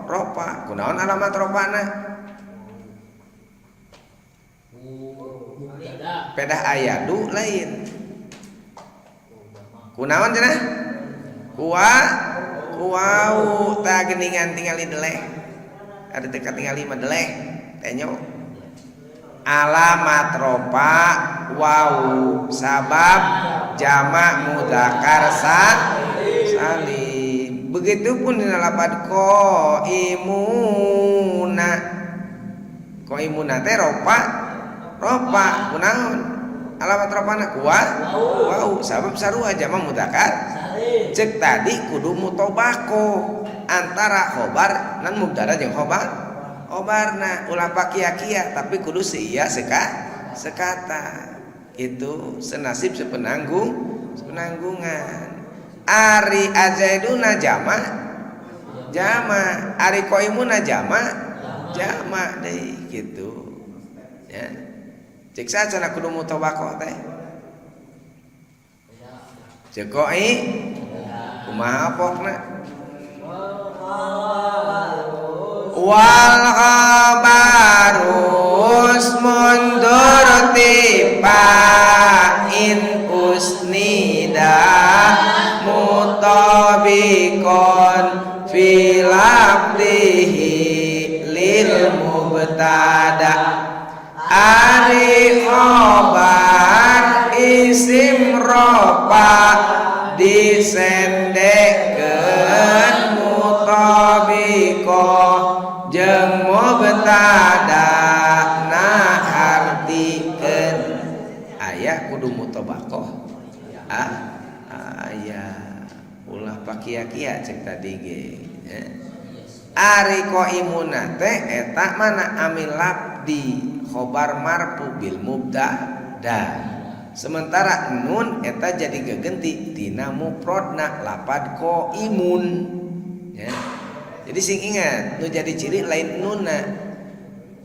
ropa kunaon alamat ropana pedah ayadu lain kunaon cenah kuwau ta geuningan tingali deleh ada dekat tingali mah deleh teh nyo alamat ropa wau sabab jamak mudzakkar salim begitupun dina lafaz qaimuna teh ropa kunaon alamat ropana wau sabab sarua jamak mudzakkar cek tadi kudu mutobako antara khobar nan mubtada jeung khobarna ulah pakia-kia tapi kudu seiya sekata itu senasib sepenanggungan. Ari azaiduna jama ari qaimuna jama deui gitu ya. Cek saja kudu mutabaqah teh. Cek qai kumaha pokna wal khabarus mundur tipain usnida mutabikon filabdihi lil mubtada ari khobar isim ropa disendekeun mutabiko jeung mubtada na artikeun aya kudu mutabaqah aya ulah pakia-kia cek tadi ge ari qaimuna teh eta mana amil labdi khobar marfu bil mubtada sementara nun eta jadi gegenti tina mufradna lapad qaimun ya. Jadi sing ingat nu jadi ciri lain nunna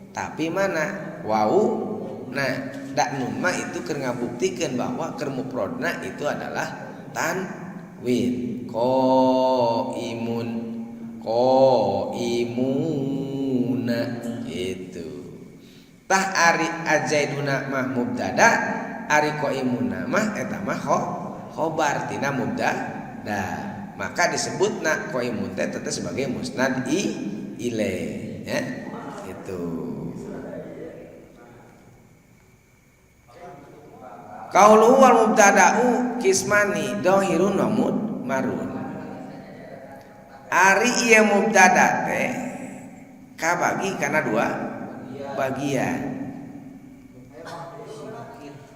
tapi mana wau nah dak nun mah itu keur ngabuktikeun bahwa keur mufradna itu adalah tanwin qaimuna itu tah ari azaiduna mah mubtada ari qaimuna mah eta mah khobar tina mubtada maka disebutna qaimun teh tetep sebagai musnad ilaih ya itu. Qaulu wal mubtada'u kismani dhahirun wa mudmarun. Ari ieu mubtada teh kabagi kana dua bagian.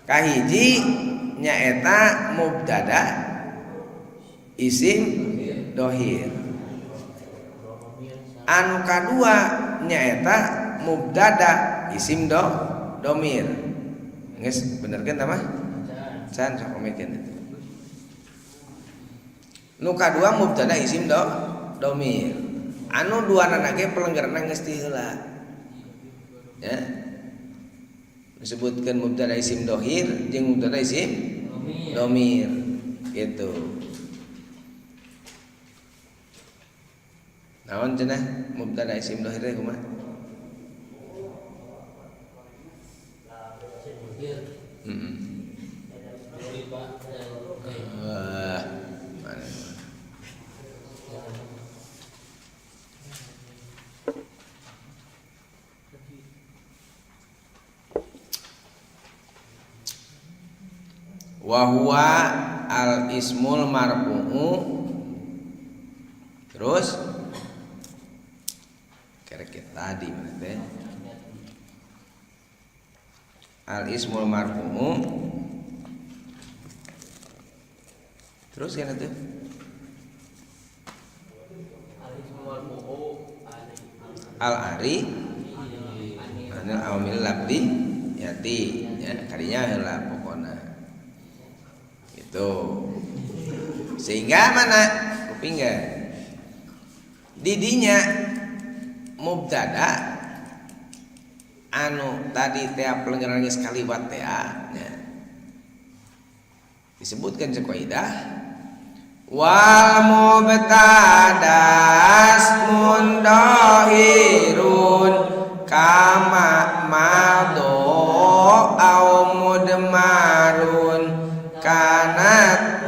Kahiji nyaeta mubtada isim dohir anu kadua nyaeta mubtada isim domir geus benerkeun tah mah can sok omikeun nu kadua mubtada isim domir anu duana ge pelenggarna geus ti heula ya disebutkeun mubtada isim dohir jeung mubtada isim domir gitu. Naon cenah mubtada isim dohir teh kumaha? Wa huwa al ismul marfu'u terus tadi mana teh al ismul marfu'u terus kan itu al ari anu awamil labdi yati ya kadinya heula pokona itu sehingga mana kupingga didinya mubtada anu tadi teh pelenggaran geus kaliwat teh ya. Disebutkan cek kaidah wal mubtada asmun dhahirun kama mado au mudmarun kanat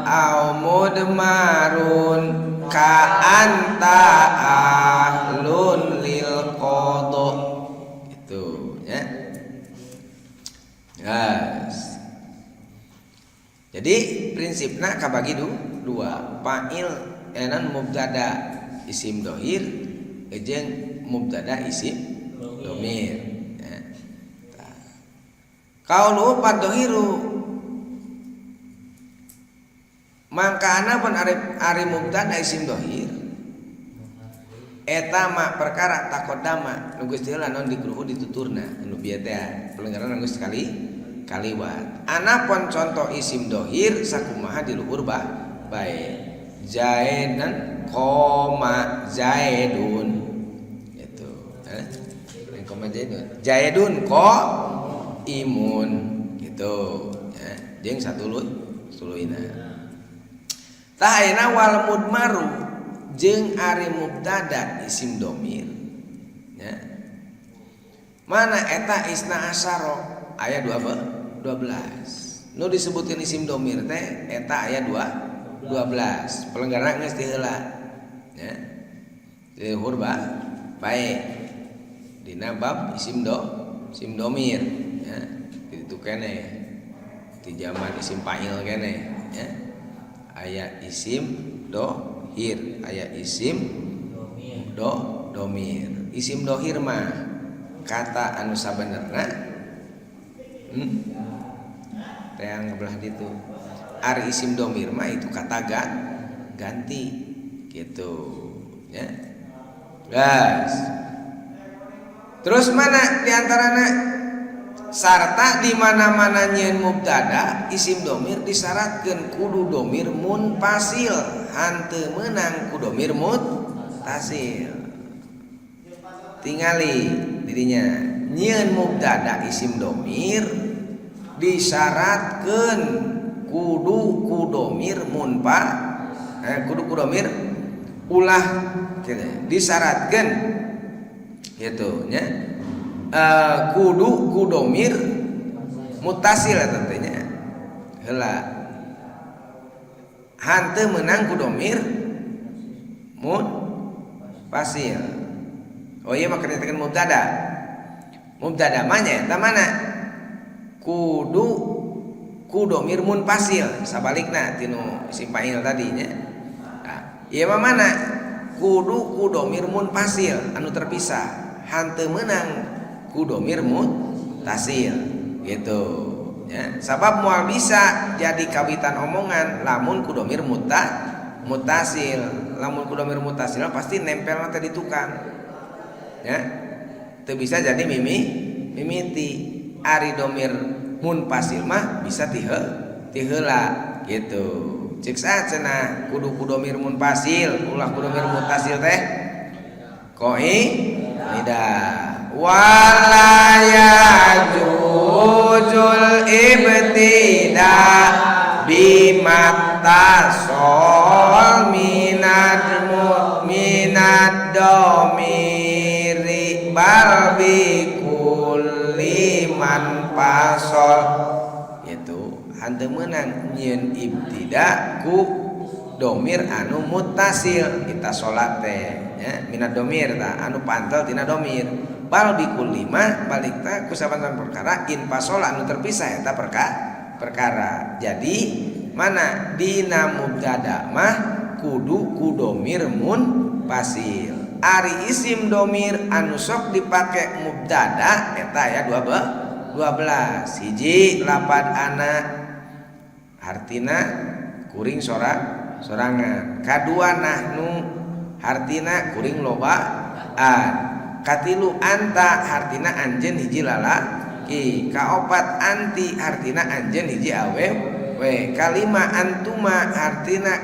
au mudmarun ka anta ahlun lil qada itu ya. Yes. Jadi prinsipna kabagi dua fa'il enan mubtada isim dohir jeung mubtada isim domir ya. Qaulu paddohiru mangkana pun ari mubtada isim dohir eta mah perkara takodama nu geus teu heula naon dikruhu dituturna anu bieu teh pelenggaran geus sekali kaliwat. Anapun contoh isim dohir sakumaha di luhur bae. Zaidan koma zaidun itu koma zaidun. Zaidun ko imun gitu ya. Jeung satuluina. Tah ayeuna wal mudmaru jeung ari mubtada isim domir ya. Mana eta isna asyara aya 12. Nu disebutkeun isim domir teh eta aya 12. Pelenggarna geus ti heula ya. Di luhur bae dina bab isim domir ya. Kitu keneh di zaman isim fa'il keneh ya. Aya isim dohir, aya isim domir. Isim dohir mah kata anu sabenerna yang belah ditu. Ari isim domir mah itu kata ganti gitu ya. Gas. Terus mana diantarana sarta di mana-mana nyeun mubtada isim domir disyaratkeun kudu domir munfasil, hanteu meunang ku domir muttasil. Tingali dirinya nyeun mubtada isim domir disyaratkeun kudu ku domir kudu ku domir ulah disyaratkeun gitu nya. Kudu ku domir muttasil tentunya heula hanteu meunang ku domir muttasil. Oh iya maka ditekan mubtada mah nya eta mana kudu ku domir munfasil sabalikna tinu isim fa'il tadi nya. Nah, ieu mah mana kudu ku domir munfasil anu terpisah hanteu meunang ku domir muttasil gitu ya. Sabab moal bisa jadi kawitan omongan lamun ku domir muttasil. Lamun ku domir muttasil pasti nempel teh di tukang ya. Teu bisa jadi mimiti. Ari domir munfasil mah bisa ti heula gitu. Ceuk saha cenah kudu ku domir munfasil ulah ku domir muttasil teh qaidah. Wala yajuzul ibtida bimattasol minad domiri bal bi kulli man fasol itu hanteu meunang nyieun ibtida ku domir anu muttasil kita salat teh ya minad domir tah anu pantel tina domir bal bikul lima balikna ku sabantan perkara in fasola anu terpisah eta perkara. Jadi mana dina mubtada mah kudu ku domir munfasil. Ari isim domir anu sok dipake mubtada eta ya 12. Hiji lapad ana hartina kuring sorangan. Kadua nahnu hartina kuring lobaan. Katilu anta hartina anjeun hiji lalaki. Kaopat anti hartina anjeun hiji awewe. Kalima antuma hartina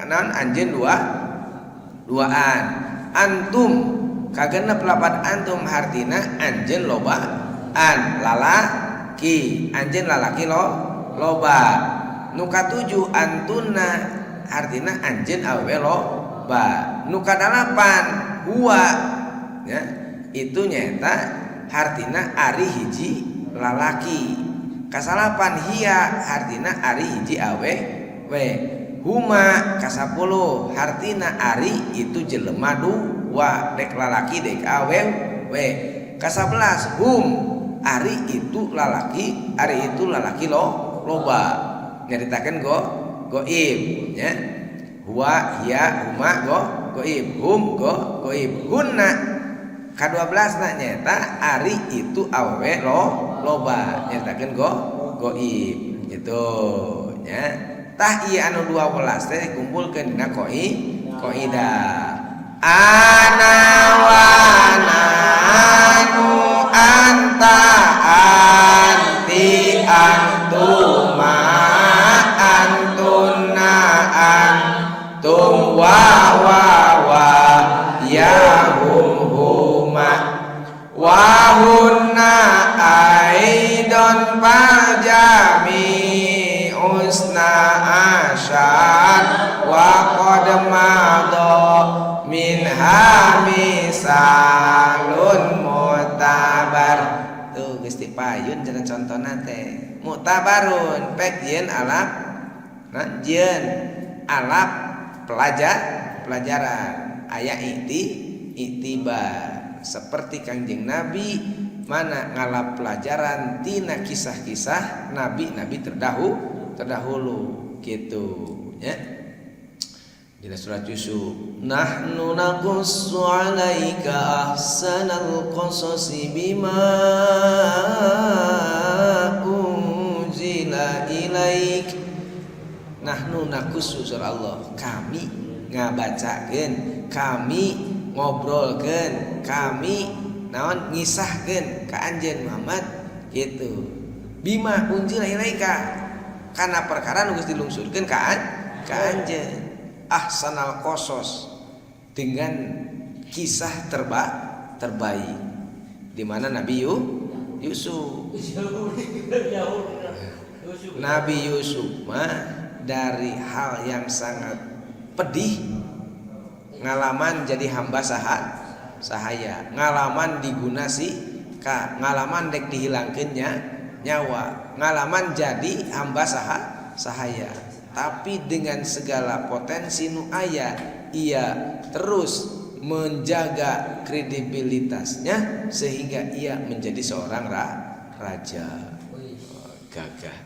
naon anjeun duaan. Antum kagenep lapat antum hartina anjeun lobaan lalaki. Anjeun lalaki loba. Nu katujuh antunna hartina anjeun awewe loba. Nu kadalapan huwa ya itu nyata hartina ari hiji lalaki. Kasalapan hiya hartina ari hiji awewe. Huma kasapuluh hartina ari itu jelema dua dek lalaki dek awewe. Kasabelas hum ari itu lalaki loba. Nyaritakeun goib ya. Huwa hiya huma goib hum goib hunna ka-12 na nyata ari itu awewe loba nyatakeun goib gitu nya. Tah ieu anu 12 teh dikumpulkeun dina qaidah ana wa nanu anta anti wa ya huma wa hunna aidon pajami usna asyad wa qad madha min hamisalun mutabar. Tuh Gusti payun cenah contona teh mutabarun pek jieun alap jieun alap pelajaran aya iktibar seperti Kangjeng Nabi mana ngalap pelajaran tina kisah-kisah nabi-nabi terdahulu gitu ya. Dina surat Yusuf nahnu naqussu 'alaika ahsanal qasasi bima unzila ilaik. Nahnu naqussu surah Allah kami ngabacakeun kami ngobrolkeun kami naon ngisahkeun ka anjeun Muhammad gitu bima unzila ilaika kana perkara nu geus dilungsurkeun ka anjeun ahsanal qasas dengan kisah terbaik di mana Nabi Yusuf. Nabi Yusuf mah dari hal yang sangat pedih ngalaman jadi hamba sahaya ngalaman digunasi ngalaman dek dihilangkeunnya nyawa ngalaman jadi hamba sahaya tapi dengan segala potensi nu aya ia terus menjaga kredibilitasnya sehingga ia menjadi seorang raja gagah.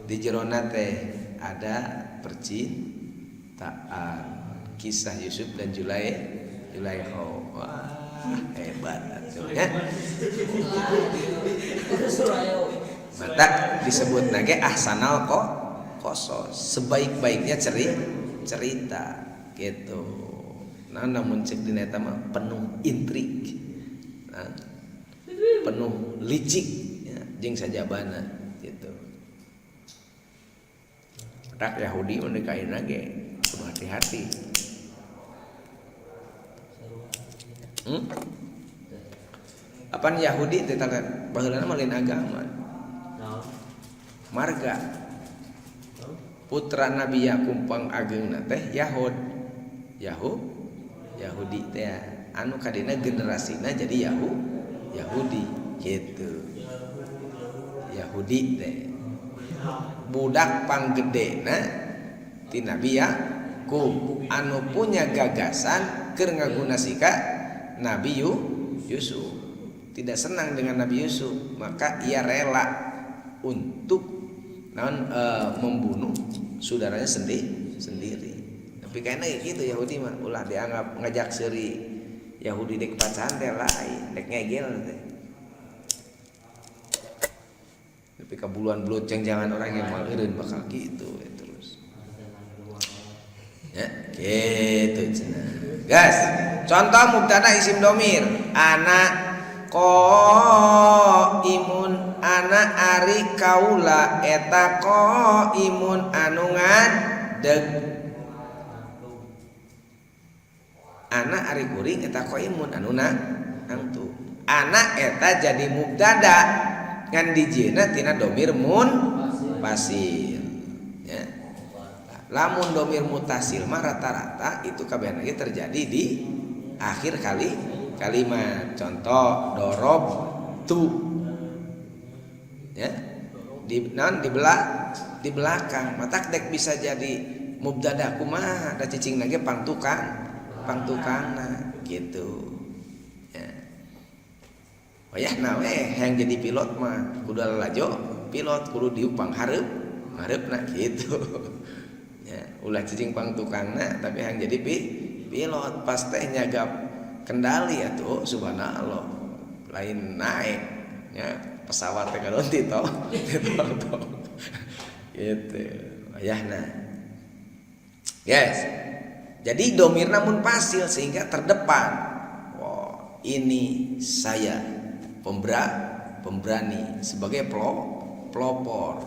Di jerona teh ada percintaan kisah Yusuf dan Zulaikha. Wah hebat ya. Mata disebut nage ahsanal qasas sebaik-baiknya cerita gitu. Nah namun cek dina eta mah penuh intrik. Nah, penuh licik ya, jeung sajabana gitu. Tak Yahudi mendekain lagi, kudu hati-hati. Apaan Yahudi teh baheulana mah lain agama. Marga putra Nabi Yakub pang ageungna teh Yahudi teh anu kadina generasina jadi Yahudi gitu. Yahudi teh budak panggedena ti Nabi Yakub anu punya gagasan keur ngagunasika Nabi Yusuf tidak senang dengan Nabi Yusuf maka ia rela untuk membunuh saudaranya sendiri. Tapi kayaknya gitu Yahudi mah ulah dianggap ngajak seuri Yahudi dek pacaran teh lain dek ngegel teh. Tapi kabuluan-bulut jangan orang yang maleureun bakal gitu terus. Ya, gitu cenah. Gas. Contoh mubtada isim domir. Ana qaimun ana ari kaula eta qaimun anu ngadeg. Ana ari kuring eta qaimun anu nangtu. Ana eta jadi mubtada ngan dijieuna tina domir munfasil ya. Lamun domir mutasil mah rata-rata itu kabehna ge terjadi di akhir kalimat. Contoh dorob tu ya di belakang matak dek bisa jadi mubtada kumaha da cicingna ge pangtukangna gitu ya. Wayahna we hayang jadi pilot mah kudu lalajo pilot kudu diupang hareupna gitu ya. Ulah cicing pangtukangna tapi hayang jadi pilot pas teh nyagap kendali atuh subhanallah lain naik ya pesawat teh kadon tito gitu wayahna guys. Jadi domir namun pasil sehingga terdepan. Wow, ini saya pemberani sebagai pelopor.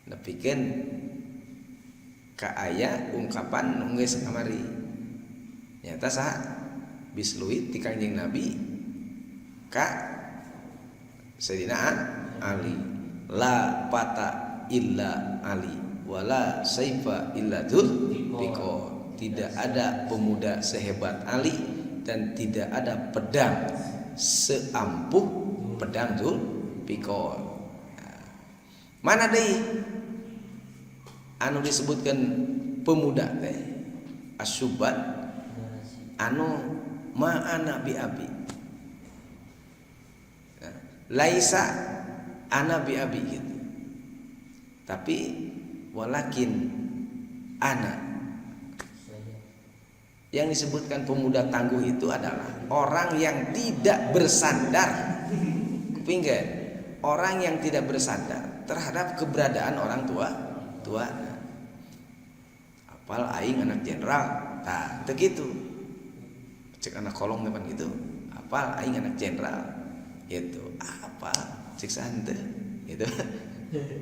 Nepikeun ka aya ungkapan nu geus kamari nyata saha bisluit ti Kangjeng Nabi ka Sayyidina Ali la pata illa Ali wala saifa illa dzul fiqar. Tidak ada pemuda sehebat Ali dan tidak ada pedang seampuh pedang Dzul Fiqar. Mana deui anu disebutkan pemuda teh asyubat anu ma'ana bi abi. Laisa ana bi abi gitu. Tapi walakin ana. Yang disebutkan pemuda tangguh itu adalah orang yang tidak bersandar, pinggir, orang yang tidak bersandar terhadap keberadaan orang tua. Apal aing anak jenderal, tah teu kitu. Cek anak kolong depan gitu. Apal aing anak jenderal. Gitu. Apa cek santai gitu.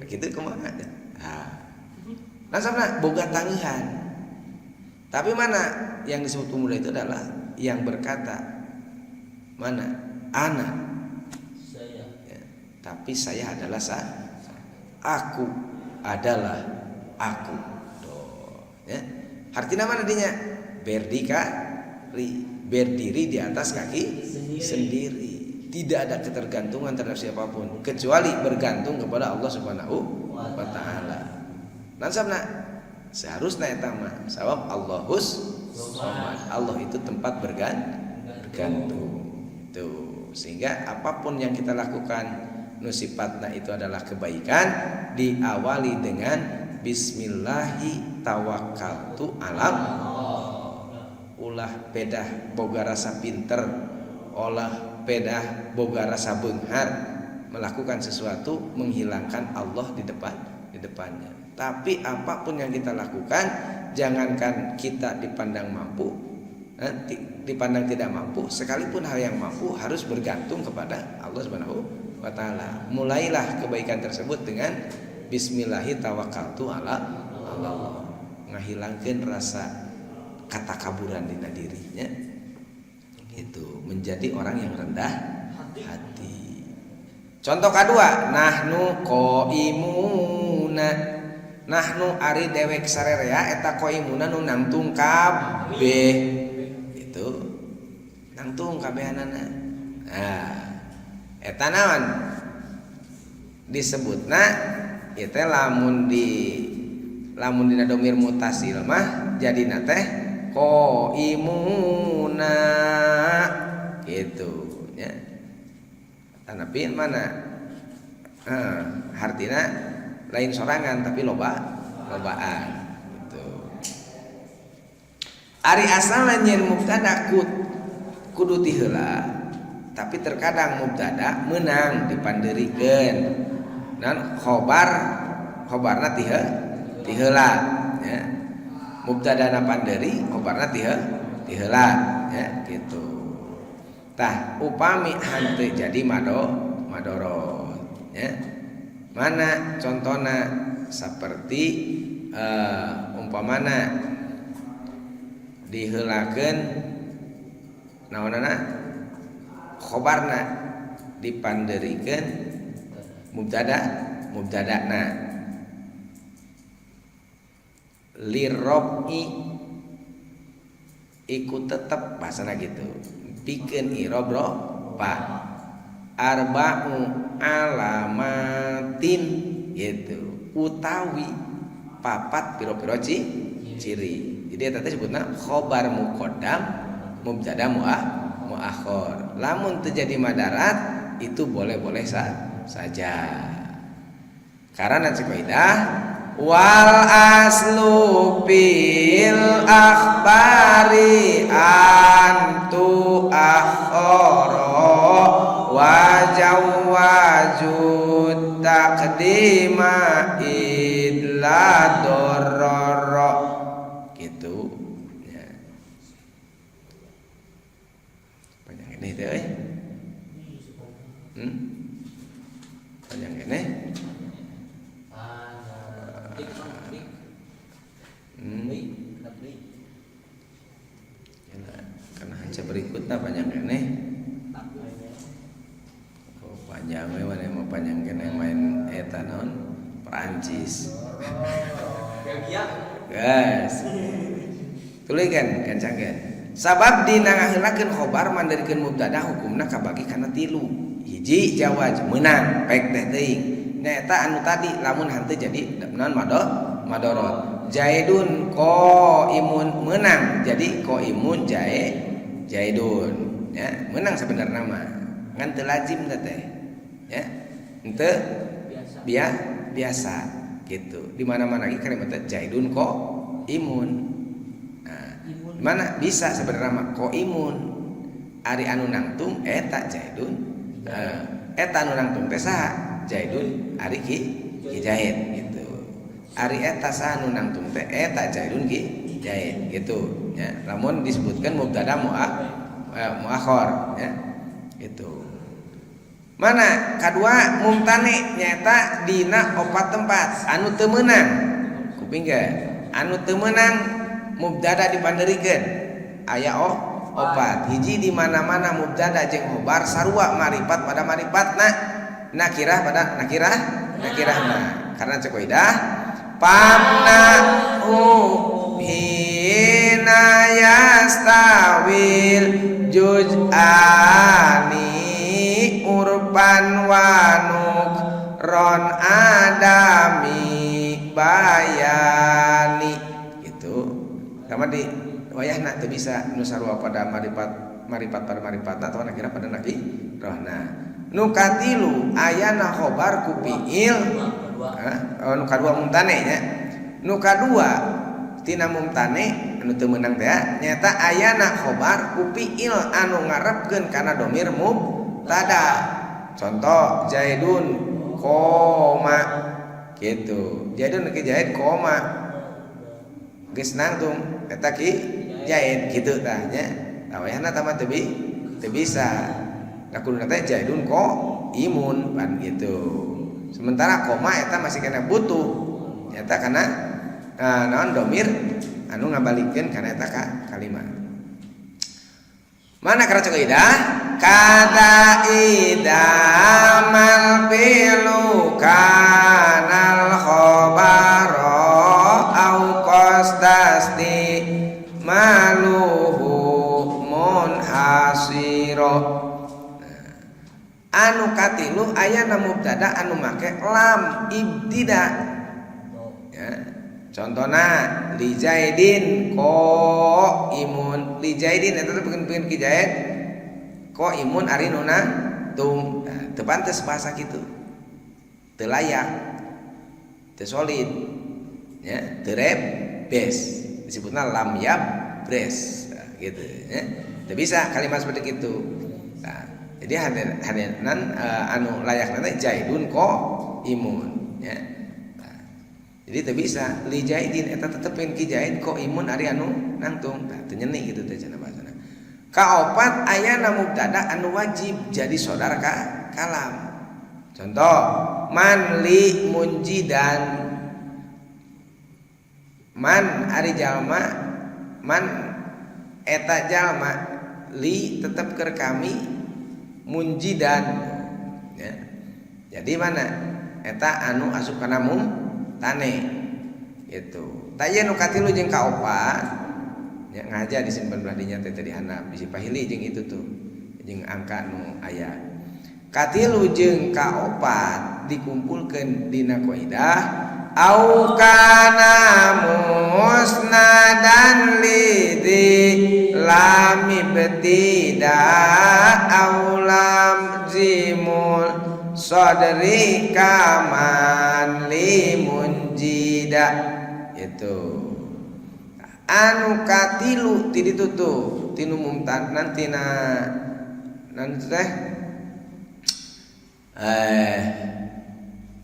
Gitu kumaha? Nah, sama boga tangeuhan. Tapi mana yang disebut pemuda itu adalah yang berkata mana ana saya ya, tapi saya adalah aku adalah aku ya. Artinya mana dinya berdiri di atas kaki sendiri. Tidak ada ketergantungan terhadap siapapun kecuali bergantung kepada Allah Subhanahu wa taala. Nan sabna seharusnya eta mah sabab Allahus somad. Allah itu tempat bergantung. Tuh, sehingga apapun yang kita lakukan nu sifatna itu adalah kebaikan diawali dengan bismillahi tawakkaltu alam. Ulah pedah boga rasa pinter, olah pedah boga rasa beunghar melakukan sesuatu menghilangkan Allah di depannya. Tapi apapun yang kita lakukan, jangankan kita dipandang mampu, dipandang tidak mampu, sekalipun hal yang mampu harus bergantung kepada Allah Subhanahu wa taala. Mulailah kebaikan tersebut dengan bismillahi tawakkaltu ala Allah. Ngahilangkeun rasa katakaburan dina dirinya. Itu menjadi orang yang rendah hati. Contoh kedua, nahnu qaimuna. Nahnu ari dewek sarerea eta qaimuna nu nangtung kabeh. Itu nangtung kabehanana. Nah, eta naon? Disebutna ieu teh lamun dina domir mutasil mah jadina teh qaimuna gitu nya. Tanapi mana? Artina lain sorangan tapi lobaan gitu. Ari asalna nyen mubtada kudu ti heula, tapi terkadang mubtada meunang dipandeurikeun. Dan khobarna ti heula ya. Mubtadana pandeuri, khobarna ti heula ya gitu. Tah upami hanteu jadi madorot ya. Mana contohna seperti umpamana diheulakeun naonana khobarna dipandeurikeun mubtadana lirobi ikut tetep bahasana gitu pikeun irob pa arba'u alamatin gitu utawi papat piro-piro ciri. Jadi eta teh disebutna khobar muqaddam mubtada muakhir. Lamun terjadi madarat itu boleh-boleh saja. Karena cek kaidah wal aslu bil akhbari antu akhara wajawajud taqdima idla dororo gitu ya. Panjang ini teh panjang ini Karena hancur berikutnya panjang kene. Oh, panjang we mana mau panjang kene main eta naon Perancis. Guys. Tuluykeun kencangkeun. Sabab dina ngaheulakeun khobar mandarikeun mubtada hukumna kabagi kana 3. Hiji jawaz meunang pek teh teuing. Nyaeta anu tadi lamun henteu jadi naon madorot. Jaidun qaimun menang jadi qaimun jaidun ya menang sebenarnya mah ngan teu lazim teh ya henteu biasa gitu di mana-mana lagi kalimat jaidun qaimun nah mana bisa sebenarnya mah qaimun ari anu nangtung eta jaidun eta anu nangtung teh saha jaidun ari ki jaid gitu. Ari eta saha nu nangtung teh eta jaidun ki jaid gitu ya. Lamun disebutkan mubtada muakhar ya. Gitu. Mana kadua mumtane nyata dina 4 tempat anu teu meunang. Kuping ge anu teu meunang mubtada dipanderikeun aya 4. Hiji di mana-mana mubtada jeung khobar sarua marifat pada maripatna nakirah pada nakirahna. Karena cek kaidah pamnahu hina yastawil juz'ani urban wanuk ron adami bayani gitu. Sama di wayahna teu bisa nu sarua pada maripat pada maripatna atau nakira pada nakirahna. Nu katilu ayana khobar ku fiil nu kadua mumtane nya. Nu kadua tina mumtane anu teu meunang teh nyata ayana khobar ku fiil anu ngarepkeun kana domir mubtada. Contoh Zaidun koma gitu. Zaidun ke Zaid koma. Geus nangtung eta ki Zaid kitu tah nya. Tawayahna tamat teu bisa. Da kuduna teh Zaidun imun pan gitu. Sementara koma eta masih kena butuh eta kana naon domir anu ngabalikeun kana eta kalimat. Mana karaca kaidah kada idamal filu kanal khabara au qasdasti maluhu munhasira. Anu katilu ayana mubtada anu make lam ibtida ya. Contohna li Zaidin qaimun li Zaidin eta teh pikeun ki Zaid qaimun ari nu nangtung teu pantes bahasa kitu teu layak teu solid ya teu bes disebutna lam yab bres gitu ya teu bisa kalimat seperti itu. Jadi hadiran anu layak nanti Zaidun qaimun ya. Nah, jadi teu bisa li Zaidin eta tetepin ki Zaid qaimun ari anu nangtung. Tah teu nyeni kitu teh cenah bahasana. Kaopat ayana mubtada anu wajib jadi saudara ka kalam. Contoh man li munjidan. Man ari jalma man eta jalma li tetep keur kami munjidan ya. Jadi mana eta anu asup kana mumtane gitu. Taya nu katilu jeung kaopat nya ngaja disimpen belah dinya teh tadi handap bisi pahili jeung itu tuh jeung angka nu aya. Katilu jeung kaopat dikumpulkeun dina kaidah au kana musnadan lidhi lam ibtida au lam zimul sadri kaman limun jida itu anu katilu ti ditutup tinu mumtad nantina nanti teh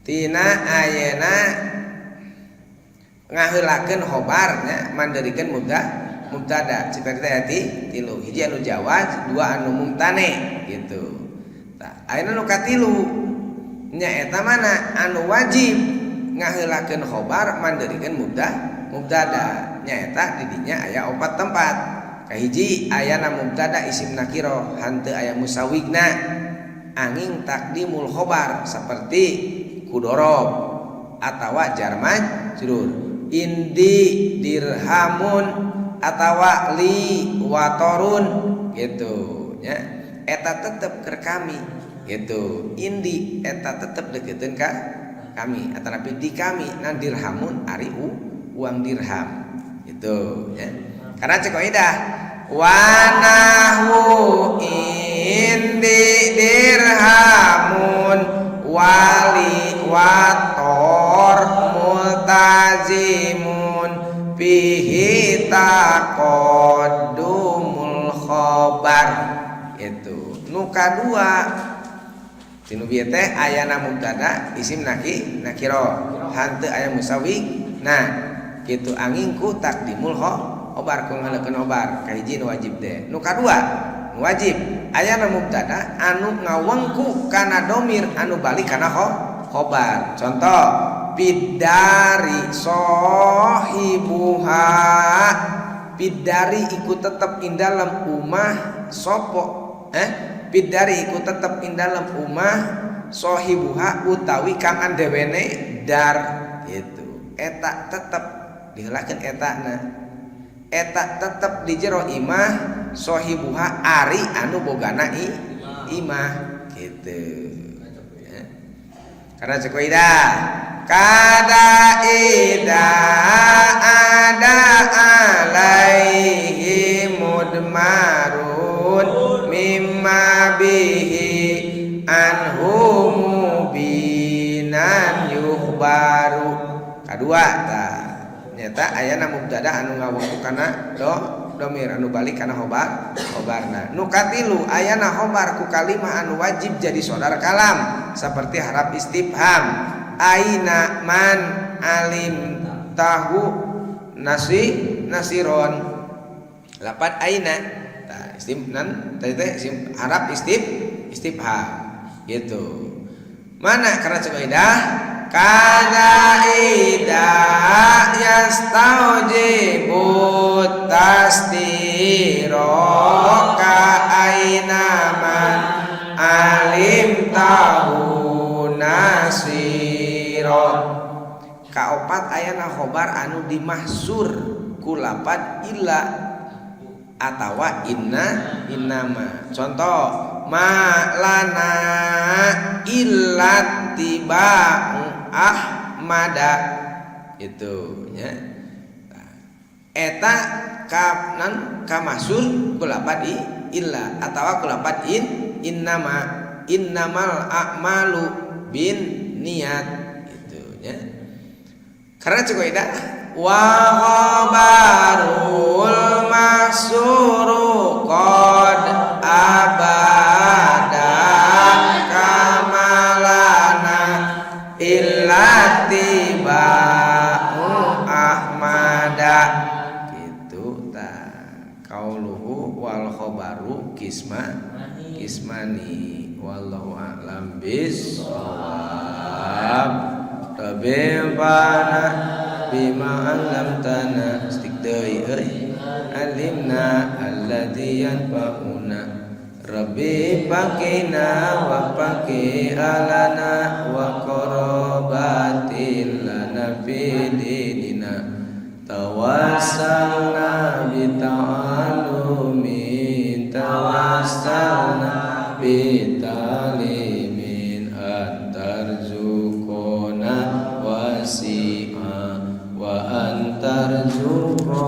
tina ayeuna ngaheulakeun khobarnya mandarikeun mubtada seperti tadi tilu hiji anu jawaz dua anu mumtane gitu. Tah ayeuna nu katilu nya eta mana anu wajib ngaheulakeun khobar mandarikeun mubtada nyaeta didinya aya 4 tempat. Kahiji ayana mubtada isim nakiro hanteu aya musawigna angin takdimul khobar seperti kudorob atawa jar majrur indi dirhamun atawa li watorun gitu nya eta tetep keur kami gitu indi eta tetep deketeun ka kami atanapi di kami na dirhamun ari uang dirham gitu ya. Karena cek kaidah wanahu indi dirhamun wali wator multazimun fihi taqaddumul khobar itu nu kadua tinu bieu teh ayana mubtada isim nakiro hanteu aya musawi nah kitu angin ku takdimul khobar ku ngalekeun khobar kahiji nu wajib teh nu kadua nu wajib ayana mubtada anu ngawengku kana domir anu balik kana khobar contoh bidari sohibuha bidari iku tetep indalem umah sopo bidari iku tetep indalem umah sohibuha utawi kang andewene dar gitu eta tetep diheulakeun etana eta tetep di jero imah sohibuha ari anu bogana imah gitu ya. Karena cekaidah kada ida ada alaihi mudmarun mimma bihi anhu mubinan yukhbaru kadua tah nyata ayana mubtada anu ngawengku kana domir anu balik kana khobarna nu katilu ayana khobar ku kalimah anu wajib jadi sodar kalam seperti harap istifham aina man alim tahu nasiron lapat aina tah istimnan tadi teh harap istifham gitu mana karena kaidah kada ida yastaujibut tasdiro ka aina man alim tahu nasiro kaopat ayana khobar anu dimahsur ku lapad illa atawa innama contoh malana illat tiba'u ahmada itu ya eta kanan kamasur ku lapad illa atawa ku lapad innama innamal a'malu bin niat gitu ya. Karena cukup ida wa khabarul mahsuru qad abada kamalana illati ba'u ahmada gitu ta qauluhu wal khabaru kismani wallahu a'lam bissawab tabibana bima alamtana stik deui alimna alladzi yanfa'una rabbi pakina wa paki alana wa qarabatil lana fi dinina tawassalna bi ta'allumin tawassalna bi talimin antarzuqona wasi'a wa antarzuqa